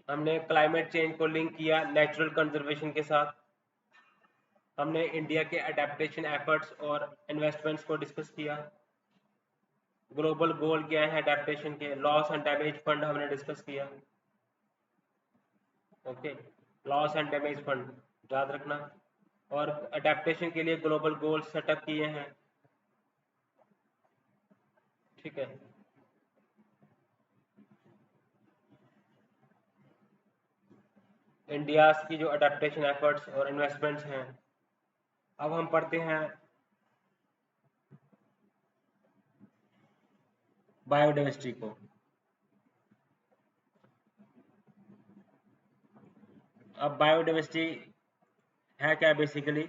हमने क्लाइमेट चेंज को लिंक किया नेचुरल कंजर्वेशन के साथ। हमने इंडिया के अडेप्टेशन एफर्ट्स और इन्वेस्टमेंट्स को डिस्कस किया। ग्लोबल गोल क्या है अडेप्टेशन के, लॉस एंड डैमेज फंड हमने डिस्कस किया। Okay, loss and damage fund याद रखना, और अडेप्टेशन के लिए ग्लोबल गोल सेटअप किए हैं। ठीक है, इंडिया की जो अडेप्टेशन एफर्ट्स और इन्वेस्टमेंट्स हैं। अब हम पढ़ते हैं बायोडाइवर्सिटी को। अब बायोडाइवर्सिटी है क्या बेसिकली,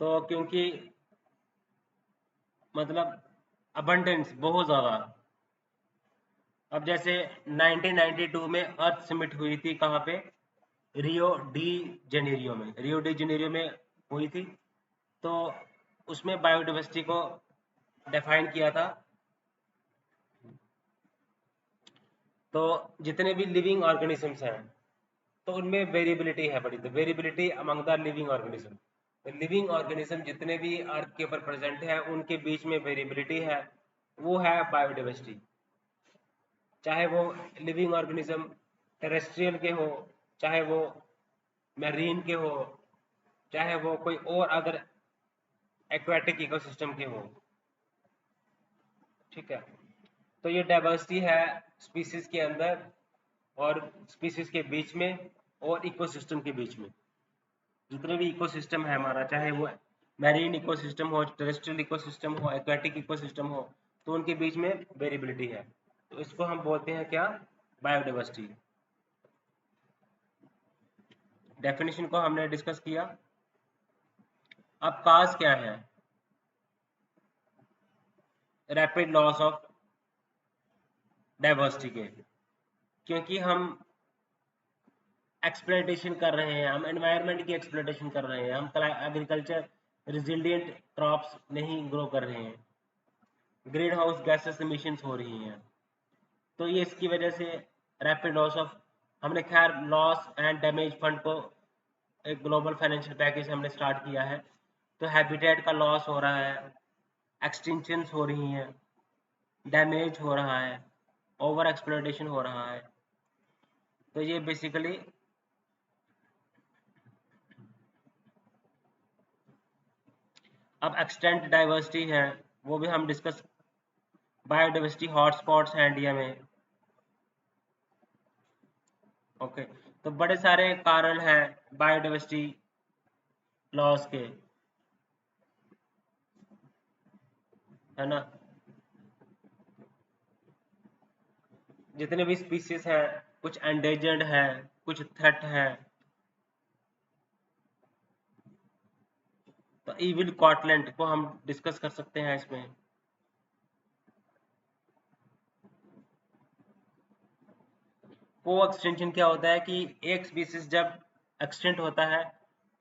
तो क्योंकि मतलब अबंडेंस बहुत ज़्यादा। अब जैसे 1992 में अर्थ समिट हुई थी कहाँ पे, रियो डी जेनेरियो में, रियो डी जेनेरियो में हुई थी। तो उसमें बायोडाइवर्सिटी को डिफाइन किया था। तो जितने भी लिविंग ऑर्गेनिजम्स हैं तो उनमें वेरिएबिलिटी है बड़ी, तो variability among the living organism, तो लिविंग ऑर्गेनिज्म जितने भी अर्थ के ऊपर प्रेजेंट है उनके बीच में वेरिएबिलिटी है, वो है बायोडाइवर्सिटी। चाहे वो लिविंग ऑर्गेनिज्म टेरेस्ट्रियल के हो, चाहे वो मैरीन के हो, चाहे वो कोई और अदर एक्वाटिक इकोसिस्टम के हो। ठीक है, तो ये डाइवर्सिटी है स्पीसीज के अंदर और स्पीसीज के बीच में और इकोसिस्टम के बीच में। जितने भी इकोसिस्टम है हमारा, चाहे वो मैरीन इकोसिस्टम हो, टेरेस्ट्रियल इकोसिस्टम हो, एक्वाटिक इकोसिस्टम हो, तो उनके बीच में वेरिएबिलिटी है। तो इसको हम बोलते हैं क्या, बायोडाइवर्सिटी। डेफिनेशन को हमने डिस्कस किया। अब काज क्या है, रैपिड लॉस ऑफ डाइवर्सिटी के, क्योंकि हम एक्सप्लोइटेशन कर रहे हैं, हम एनवायरनमेंट की एक्सप्लोइटेशन कर रहे हैं, हम एग्रीकल्चर रिजिलियंट क्रॉप्स नहीं ग्रो कर रहे हैं, ग्रीन हाउस गैसेस इमिशंस हो रही हैं। तो ये इसकी वजह से रैपिड लॉस ऑफ, हमने खैर लॉस एंड डैमेज फंड को एक ग्लोबल फाइनेंशियल पैकेज हमने स्टार्ट किया है। तो हैबिटेट का लॉस हो रहा है, एक्सटिंक्शंस हो रही हैं, डैमेज हो रहा है, ओवर एक्सप्लोइटेशन हो रहा है। तो ये बेसिकली अब एक्सटेंट डाइवर्सिटी है, वो भी हम डिस्कस, बायोडाइवर्सिटी हॉटस्पॉट्स हैं इंडिया में। ओके, तो बड़े सारे कारण हैं बायोडाइवर्सिटी लॉस के, है ना। जितने भी स्पीसीज हैं, कुछ एंडेंजर्ड हैं, कुछ थ्रेट हैं। तो इविल कॉटलैंड को हम डिस्कस कर सकते हैं इसमें। को एक्सटेंशन क्या होता है कि एक स्पीसीज जब एक्सटेंट होता है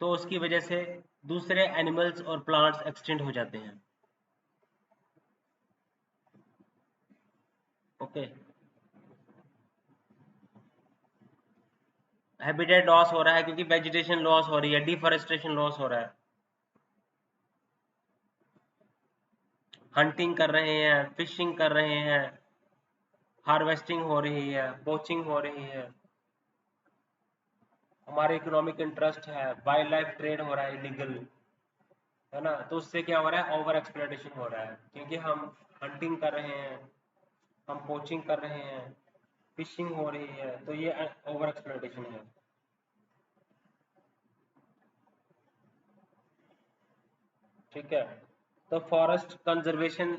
तो उसकी वजह से दूसरे एनिमल्स और प्लांट्स एक्सटेंट हो जाते हैं। ओके, हैबिटेट लॉस हो रहा है क्योंकि वेजिटेशन लॉस हो रही है, डिफॉरेस्टेशन लॉस हो रहा है, हंटिंग कर रहे हैं, फिशिंग कर रहे हैं, हार्वेस्टिंग हो रही है, पोचिंग हो रही है, हमारे इकोनॉमिक इंटरेस्ट है, वाइल्ड लाइफ ट्रेड हो रहा है इलीगल, है ना। तो उससे क्या हो रहा है, ओवर एक्सप्लॉयटेशन हो रहा है, क्योंकि हम हंटिंग कर रहे हैं, हम पोचिंग कर रहे हैं, फिशिंग हो रही है, तो ये ओवर एक्सप्लॉयटेशन है। ठीक है, तो फॉरेस्ट कंजर्वेशन,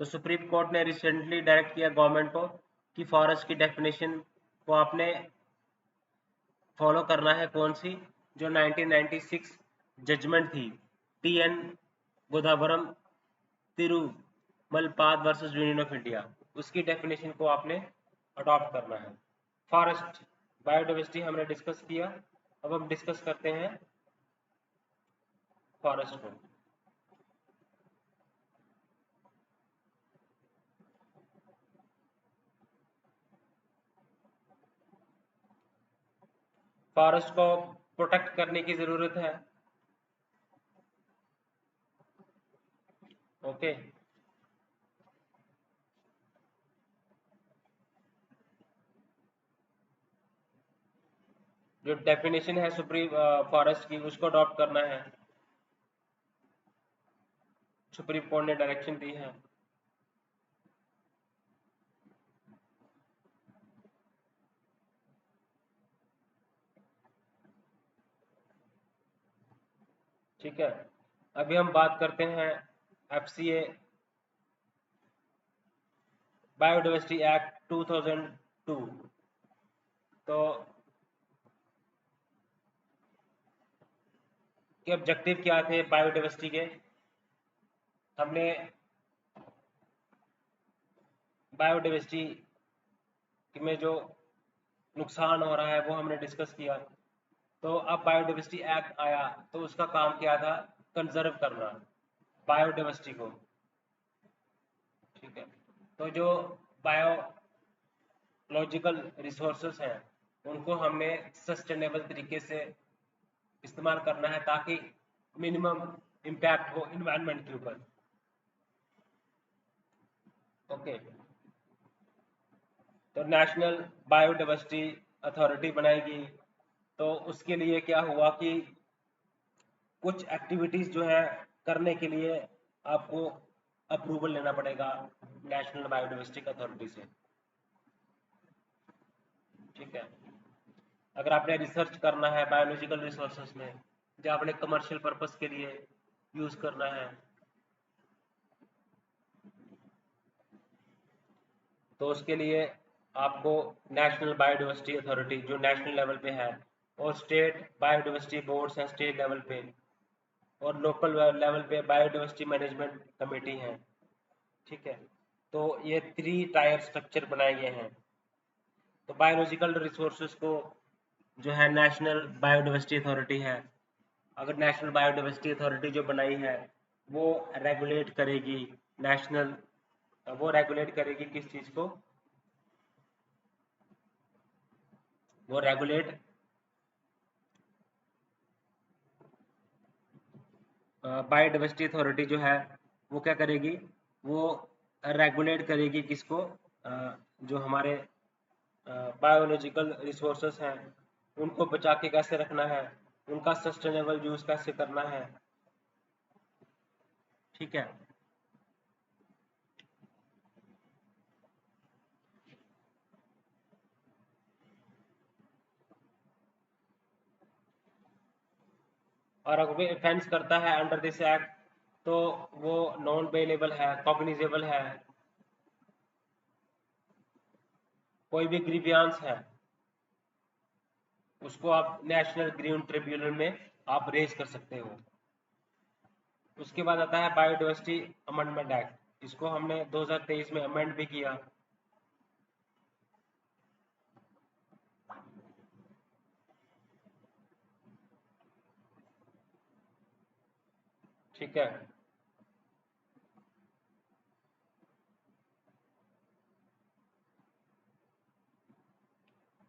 तो सुप्रीम कोर्ट ने रिसेंटली डायरेक्ट किया गवर्नमेंट को कि फॉरेस्ट की डेफिनेशन को आपने फॉलो करना है, कौन सी, जो 1996 जजमेंट थी, T N Godavarman Thirumulpad versus union of India, उसकी डेफिनेशन को आपने अडॉप्ट करना है। फॉरेस्ट बायोडाइवर्सिटी हमने डिस्कस किया, अब हम डिस्कस करते हैं फॉरेस्ट को। फॉरेस्ट को प्रोटेक्ट करने की ज़रूरत है। ओके, जो डेफिनेशन है सुप्रीम फॉरेस्ट की उसको अडॉप्ट करना है, सुप्रीम कोर्ट ने डायरेक्शन दी है। ठीक है, अभी हम बात करते हैं एफसीए बायोडाइवर्सिटी एक्ट 2002। तो के ऑब्जेक्टिव क्या थे बायोडाइवर्सिटी के? हमने बायोडाइवर्सिटी में जो नुकसान हो रहा है वो हमने डिस्कस किया। तो अब बायोडाइवर्सिटी एक्ट आया तो उसका काम क्या था? कंजर्व करना बायोडाइवर्सिटी को। ठीक है, तो जो बायोलॉजिकल रिसोर्सेस हैं उनको हमें सस्टेनेबल तरीके से इस्तेमाल करना है ताकि मिनिमम इम्पैक्ट हो इन्वायरमेंट के ऊपर। ओके, तो नेशनल बायोडाइवर्सिटी अथॉरिटी बनाएगी। तो उसके लिए क्या हुआ कि कुछ एक्टिविटीज जो है करने के लिए आपको अप्रूवल लेना पड़ेगा नेशनल बायोडाइवर्सिटी अथॉरिटी से। ठीक है, अगर आपने रिसर्च करना है बायोलॉजिकल रिसोर्सेज में, जो आपने कमर्शियल पर्पस के लिए यूज करना है, तो उसके लिए आपको नेशनल बायोडाइवर्सिटी अथॉरिटी जो नेशनल लेवल पे है, और स्टेट बायोडाइवर्सिटी बोर्ड्स हैं स्टेट लेवल पे, और लोकल लेवल पे बायोडाइवर्सिटी मैनेजमेंट कमेटी है। ठीक है, तो ये 3 टायर स्ट्रक्चर बनाए गए हैं। तो बायोलॉजिकल रिसोर्सेज को जो है नेशनल बायोडाइवर्सिटी अथॉरिटी है, अगर नेशनल बायोडाइवर्सिटी अथॉरिटी जो बनाई है वो रेगुलेट करेगी नेशनल, वो रेगुलेट करेगी किस चीज़ को? वो रेगुलेट बायोडाइवर्सिटी अथॉरिटी जो है वो क्या करेगी? वो रेगुलेट करेगी किसको? जो हमारे बायोलॉजिकल रिसोर्सेस हैं उनको बचा के कैसे रखना है, उनका सस्टेनेबल यूज कैसे करना है। ठीक है, और अगर कोई ऑफेंस करता है अंडर दिस एक्ट तो वो नॉन बेलेबल है, कॉग्निजेबल है। कोई भी ग्रीवियांस है उसको आप नेशनल ग्रीन ट्रिब्यूनल में आप रेज कर सकते हो। उसके बाद आता है बायोडाइवर्सिटी अमेंडमेंट एक्ट, इसको हमने 2023 में अमेंड भी किया। ठीक है,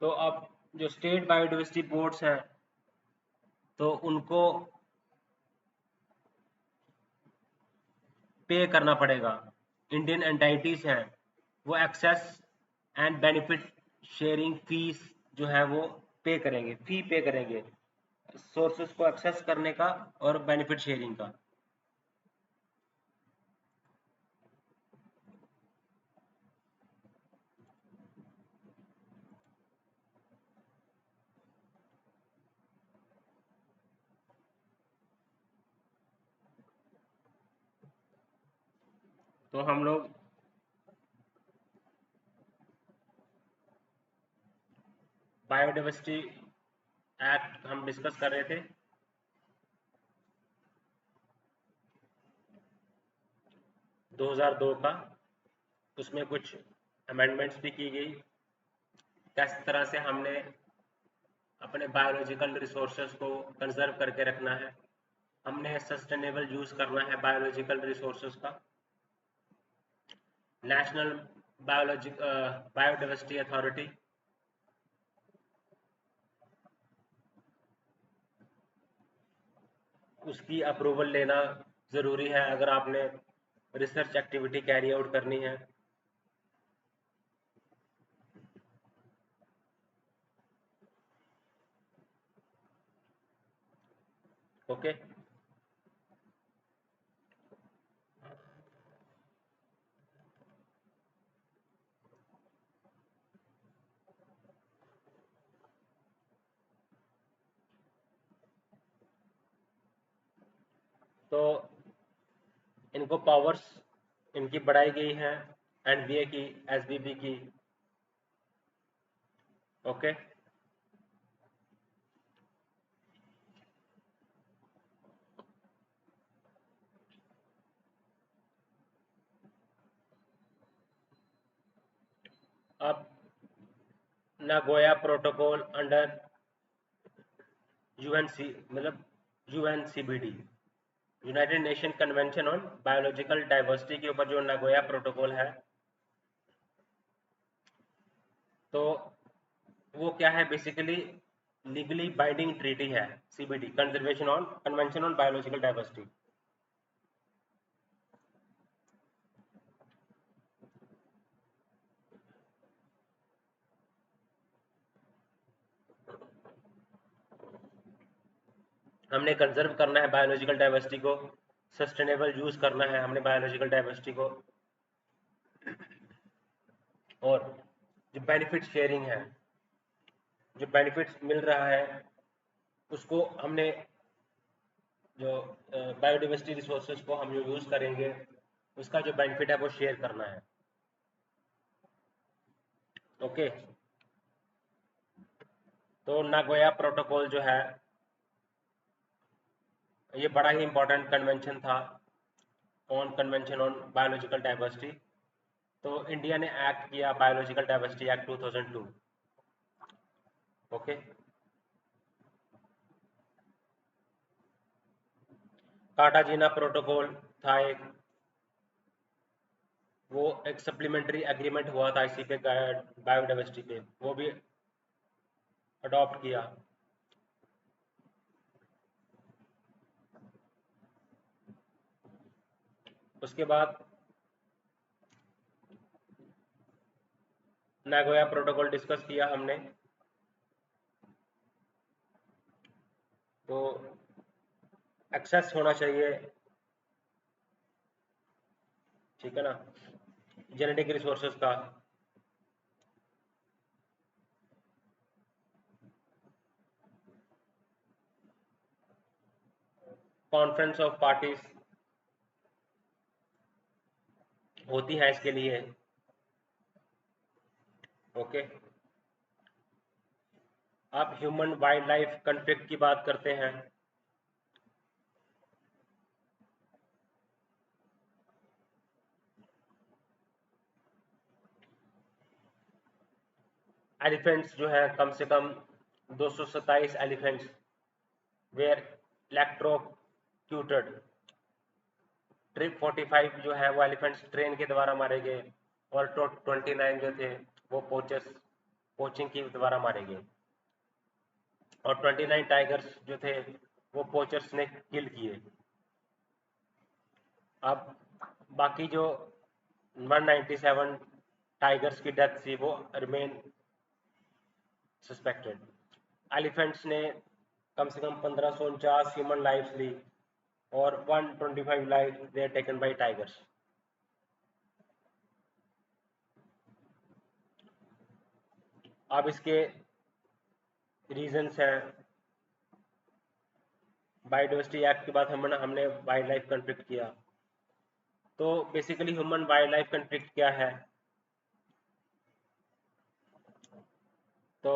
तो अब जो स्टेट बायोडाइवर्सिटी बोर्ड्स हैं तो उनको पे करना पड़ेगा। इंडियन एंटाइटीज हैं वो access and benefit sharing fees जो है वो पे करेंगे, फी पे करेंगे सोर्सेस को एक्सेस करने का और बेनिफिट शेयरिंग का। तो हम लोग बायोडाइवर्सिटी एक्ट हम डिस्कस कर रहे थे, 2002 का। उसमें कुछ अमेंडमेंट्स भी की गई, किस तरह से हमने अपने बायोलॉजिकल रिसोर्सेज को कंजर्व करके रखना है, हमने सस्टेनेबल यूज करना है बायोलॉजिकल रिसोर्सेज का। नेशनल बायोडाइवर्सिटी अथॉरिटी उसकी अप्रूवल लेना ज़रूरी है अगर आपने रिसर्च एक्टिविटी कैरी आउट करनी है। ओके। तो इनको पावर्स इनकी बढ़ाई गई है, एनबीए की, एसबीबी की। ओके। अब नागोया प्रोटोकॉल अंडर यूएनसी, मतलब UNCBD, United Nation Convention on biological Diversity के ऊपर जो नागोया प्रोटोकॉल है, तो वो क्या है, बेसिकली लीगली बाइंडिंग ट्रीटी है, CBD, conservation on convention on biological diversity. हमने कंजर्व करना है बायोलॉजिकल डाइवर्सिटी को, सस्टेनेबल यूज करना है हमने बायोलॉजिकल डाइवर्सिटी को, और जो बेनिफिट शेयरिंग है, जो बेनिफिट्स मिल रहा है उसको हमने, जो बायोडाइवर्सिटी रिसोर्सेज को हम जो यूज करेंगे उसका जो बेनिफिट है वो शेयर करना है। ओके। तो नागोया प्रोटोकॉल जो है ये बड़ा ही इंपॉर्टेंट कन्वेंशन था on convention on biological diversity. तो इंडिया ने एक्ट किया Biological Diversity Act 2002। Okay. Cartagena protocol था एक, वो एक सप्लीमेंट्री एग्रीमेंट हुआ था इसी पे, बायोडाइवर्सिटी पे, वो भी अडॉप्ट किया। उसके बाद नागोया प्रोटोकॉल डिस्कस किया हमने, तो एक्सेस होना चाहिए, ठीक है ना, जेनेटिक रिसोर्सेज का। कॉन्फ्रेंस ऑफ पार्टीज होती है इसके लिए। ओके। आप ह्यूमन वाइल्ड लाइफ कन्फ्लिक्ट की बात करते हैं। एलिफेंट्स जो है कम से कम 227 एलिफेंट्स वेयर इलेक्ट्रोक्यूटेड। ट्रिप 45 जो है वो एलिफेंट्स ट्रेन के द्वारा मारे गए, और 29 जो थे वो पोचिंग के द्वारा मारे गए, और 29 टाइगर्स जो थे वो पोचर्स ने किल किए। अब बाकी जो 197 टाइगर्स की डेथ थी वो रिमेन सस्पेक्टेड। एलिफेंट्स ने कम से कम 1549 ह्यूमन लाइफ्स ली, और 125 life they taken by tigers. अब इसके रीजंस हैं, बायोडाइवर्सिटी एक्ट के बाद हमने वाइल्ड लाइफ कन्फ्लिक्ट किया। तो basically human wild life conflict क्या है, तो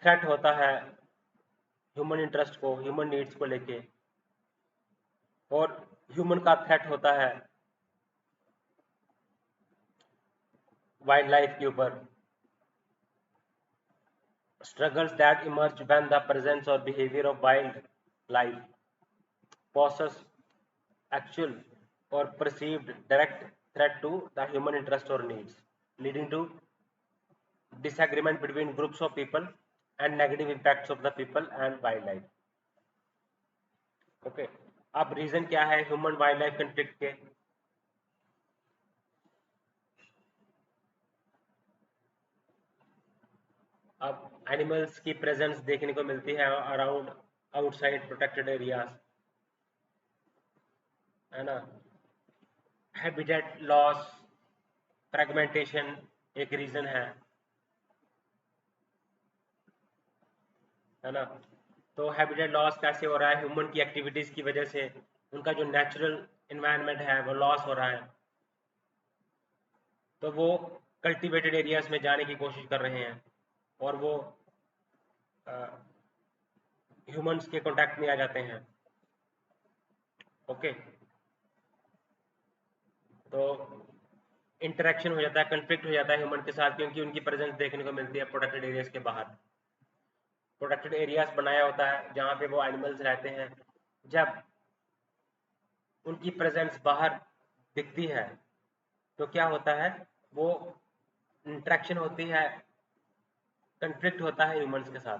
थ्रेट होता है ह्यूमन इंटरेस्ट को, ह्यूमन नीड्स को लेके, और ह्यूमन का थ्रेट होता है वाइल्ड लाइफ के ऊपर। Struggles that emerge when the presence or behavior of wildlife poses actual or perceived direct threat to the human interest or needs, leading to disagreement between groups of people and negative impacts of the people and wildlife. Okay, अब reason क्या है human wild life conflict के? अब animals की presence देखने को मिलती है अराउंड आउटसाइड प्रोटेक्टेड एरियाज, है ना। हैबिटेट लॉस, फ्रेगमेंटेशन एक रीजन है ना। तो हैबिटेट लॉस कैसे हो रहा है? ह्यूमन की एक्टिविटीज की वजह से उनका जो नेचुरल इन्वायरमेंट है वो लॉस हो रहा है, तो वो कल्टीवेटेड एरियाज में जाने की कोशिश कर रहे हैं और वो ह्यूमंस के कांटेक्ट में आ जाते हैं। ओके, तो इंटरेक्शन हो जाता है, कन्फ्लिक्ट हो जाता है ह्यूमन के साथ, क्योंकि उनकी प्रेजेंस देखने को मिलती है प्रोटेक्टेड एरियाज के बाहर। प्रोटेक्टेड एरियाज बनाया होता है जहाँ पे वो एनिमल्स रहते हैं, जब उनकी प्रेजेंस बाहर दिखती है तो क्या होता है, वो इंटरेक्शन होती है, कन्फ्लिक्ट होता है ह्यूमंस के साथ।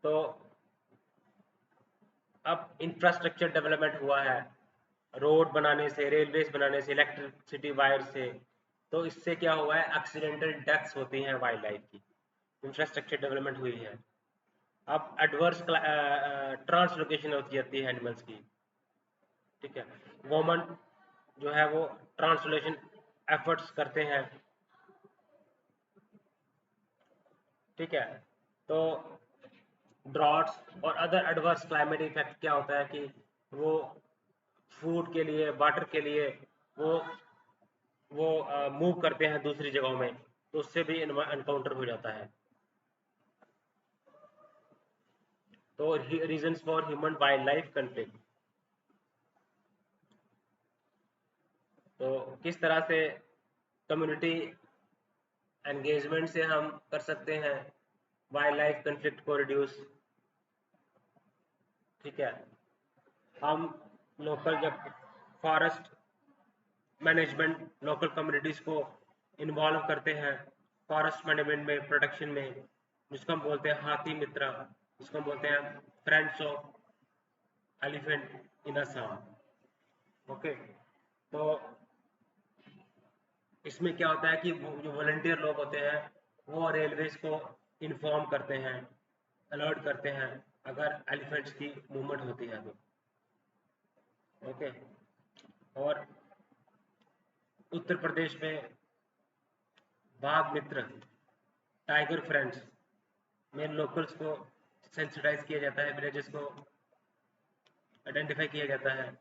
तो अब इंफ्रास्ट्रक्चर डेवलपमेंट हुआ है, रोड बनाने से, रेलवेज बनाने से, इलेक्ट्रिसिटी वायर से, तो इससे क्या हुआ है, एक्सीडेंटल डेथ्स होती हैं वाइल्ड लाइफ की। इंफ्रास्ट्रक्चर डेवलपमेंट हुई है। अब एडवर्स ट्रांसलोकेशन होती जाती है एनिमल्स की, ठीक है। वुमन जो है वो ट्रांसलेशन एफर्ट्स करते हैं, ठीक है। तो ड्रॉट्स और अदर एडवर्स क्लाइमेट इफेक्ट क्या होता है कि वो फूड के लिए, वाटर के लिए वो वो मूव करते हैं दूसरी जगहों में, तो उससे भी एनकाउंटर हो जाता है। तो reasons for human wild life conflict, तो किस तरह से कम्युनिटी एंगेजमेंट से हम कर सकते हैं वाइल्ड लाइफ कंफ्लिक्ट को रिड्यूस, ठीक है। हम लोकल जब फॉरेस्ट मैनेजमेंट, लोकल कम्युनिटीज को इन्वॉल्व करते हैं फॉरेस्ट मैनेजमेंट में, प्रोटेक्शन में, जिसको हम बोलते हैं हाथी मित्र, जिसको हम बोलते हैं friends of elephant in Assam. Okay, तो इसमें क्या होता है कि वो जो वॉलंटियर लोग होते हैं वो रेलवेज को इन्फॉर्म करते हैं, अलर्ट करते हैं अगर एलिफेंट्स की मूवमेंट होती है तो। ओके, और उत्तर प्रदेश में बाघ मित्र, टाइगर फ्रेंड्स में लोकल्स को सेंसिटाइज किया जाता है, विलेजेस को आइडेंटिफाई किया जाता है,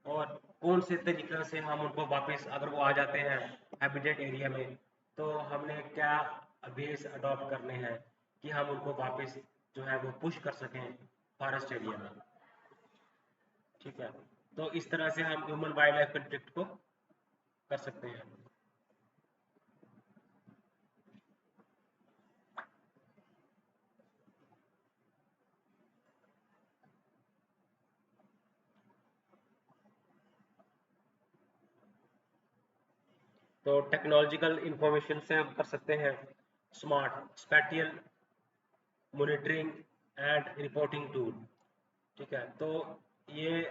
और कौन से तरीके से हम उनको वापस, अगर वो आ जाते हैं हैबिटेट एरिया में, तो हमने क्या बेस अडॉप्ट करने हैं कि हम उनको वापस जो है वो पुश कर सकें फॉरेस्ट एरिया में, ठीक है। तो इस तरह से हम ह्यूमन वाइल्ड लाइफ कंफ्लिक्ट को कर सकते हैं। तो टेक्नोलॉजिकल इंफॉर्मेशन से हम कर सकते हैं smart spatial monitoring and reporting tool, ठीक है। तो ये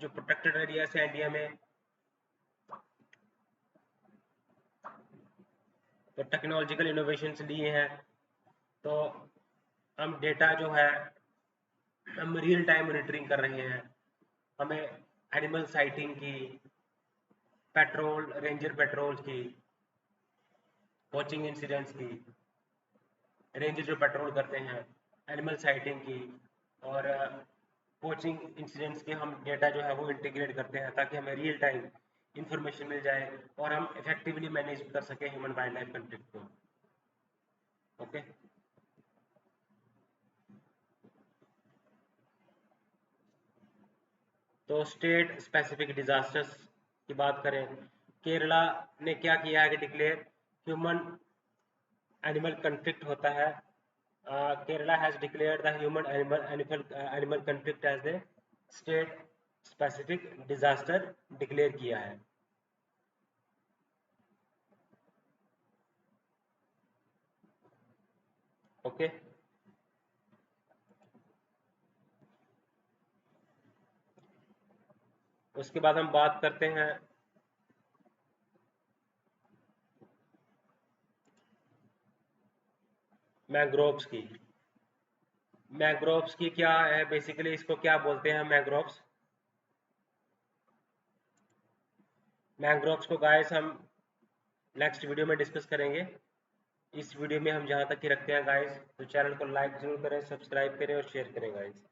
जो प्रोटेक्टेड एरियाज है इंडिया में, तो टेक्नोलॉजिकल इनोवेशंस लिए हैं, तो हम डेटा जो है हम रियल टाइम मॉनिटरिंग कर रहे हैं, हमें एनिमल साइटिंग की, पेट्रोल रेंजर पेट्रोल की, कोचिंग इंसिडेंट्स की, रेंजर जो पेट्रोल करते हैं, एनिमल साइटिंग की, और कोचिंग इंसिडेंट्स के हम डेटा जो है वो इंटीग्रेट करते हैं ताकि हमें रियल टाइम इंफॉर्मेशन मिल जाए और हम इफेक्टिवली मैनेज कर सकें ह्यूमन वाइल्ड लाइफ कंफ्लिक्ट को। ओके, तो स्टेट स्पेसिफिक डिजास्टर्स की बात करें, केरला ने क्या किया है कि डिक्लेयर ह्यूमन एनिमल कंफ्लिक्ट होता है, Kerala has declared the human animal conflict as a state specific disaster declare किया है। ओके। उसके बाद हम बात करते हैं मैंग्रोव्स की। मैंग्रोव्स की क्या है बेसिकली, इसको क्या बोलते हैं मैंग्रोव्स? मैंग्रोव्स को गाइस हम नेक्स्ट वीडियो में डिस्कस करेंगे। इस वीडियो में हम जहाँ तक ही रखते हैं गाइस, तो चैनल को लाइक जरूर करें, सब्सक्राइब करें और शेयर करें गाइस।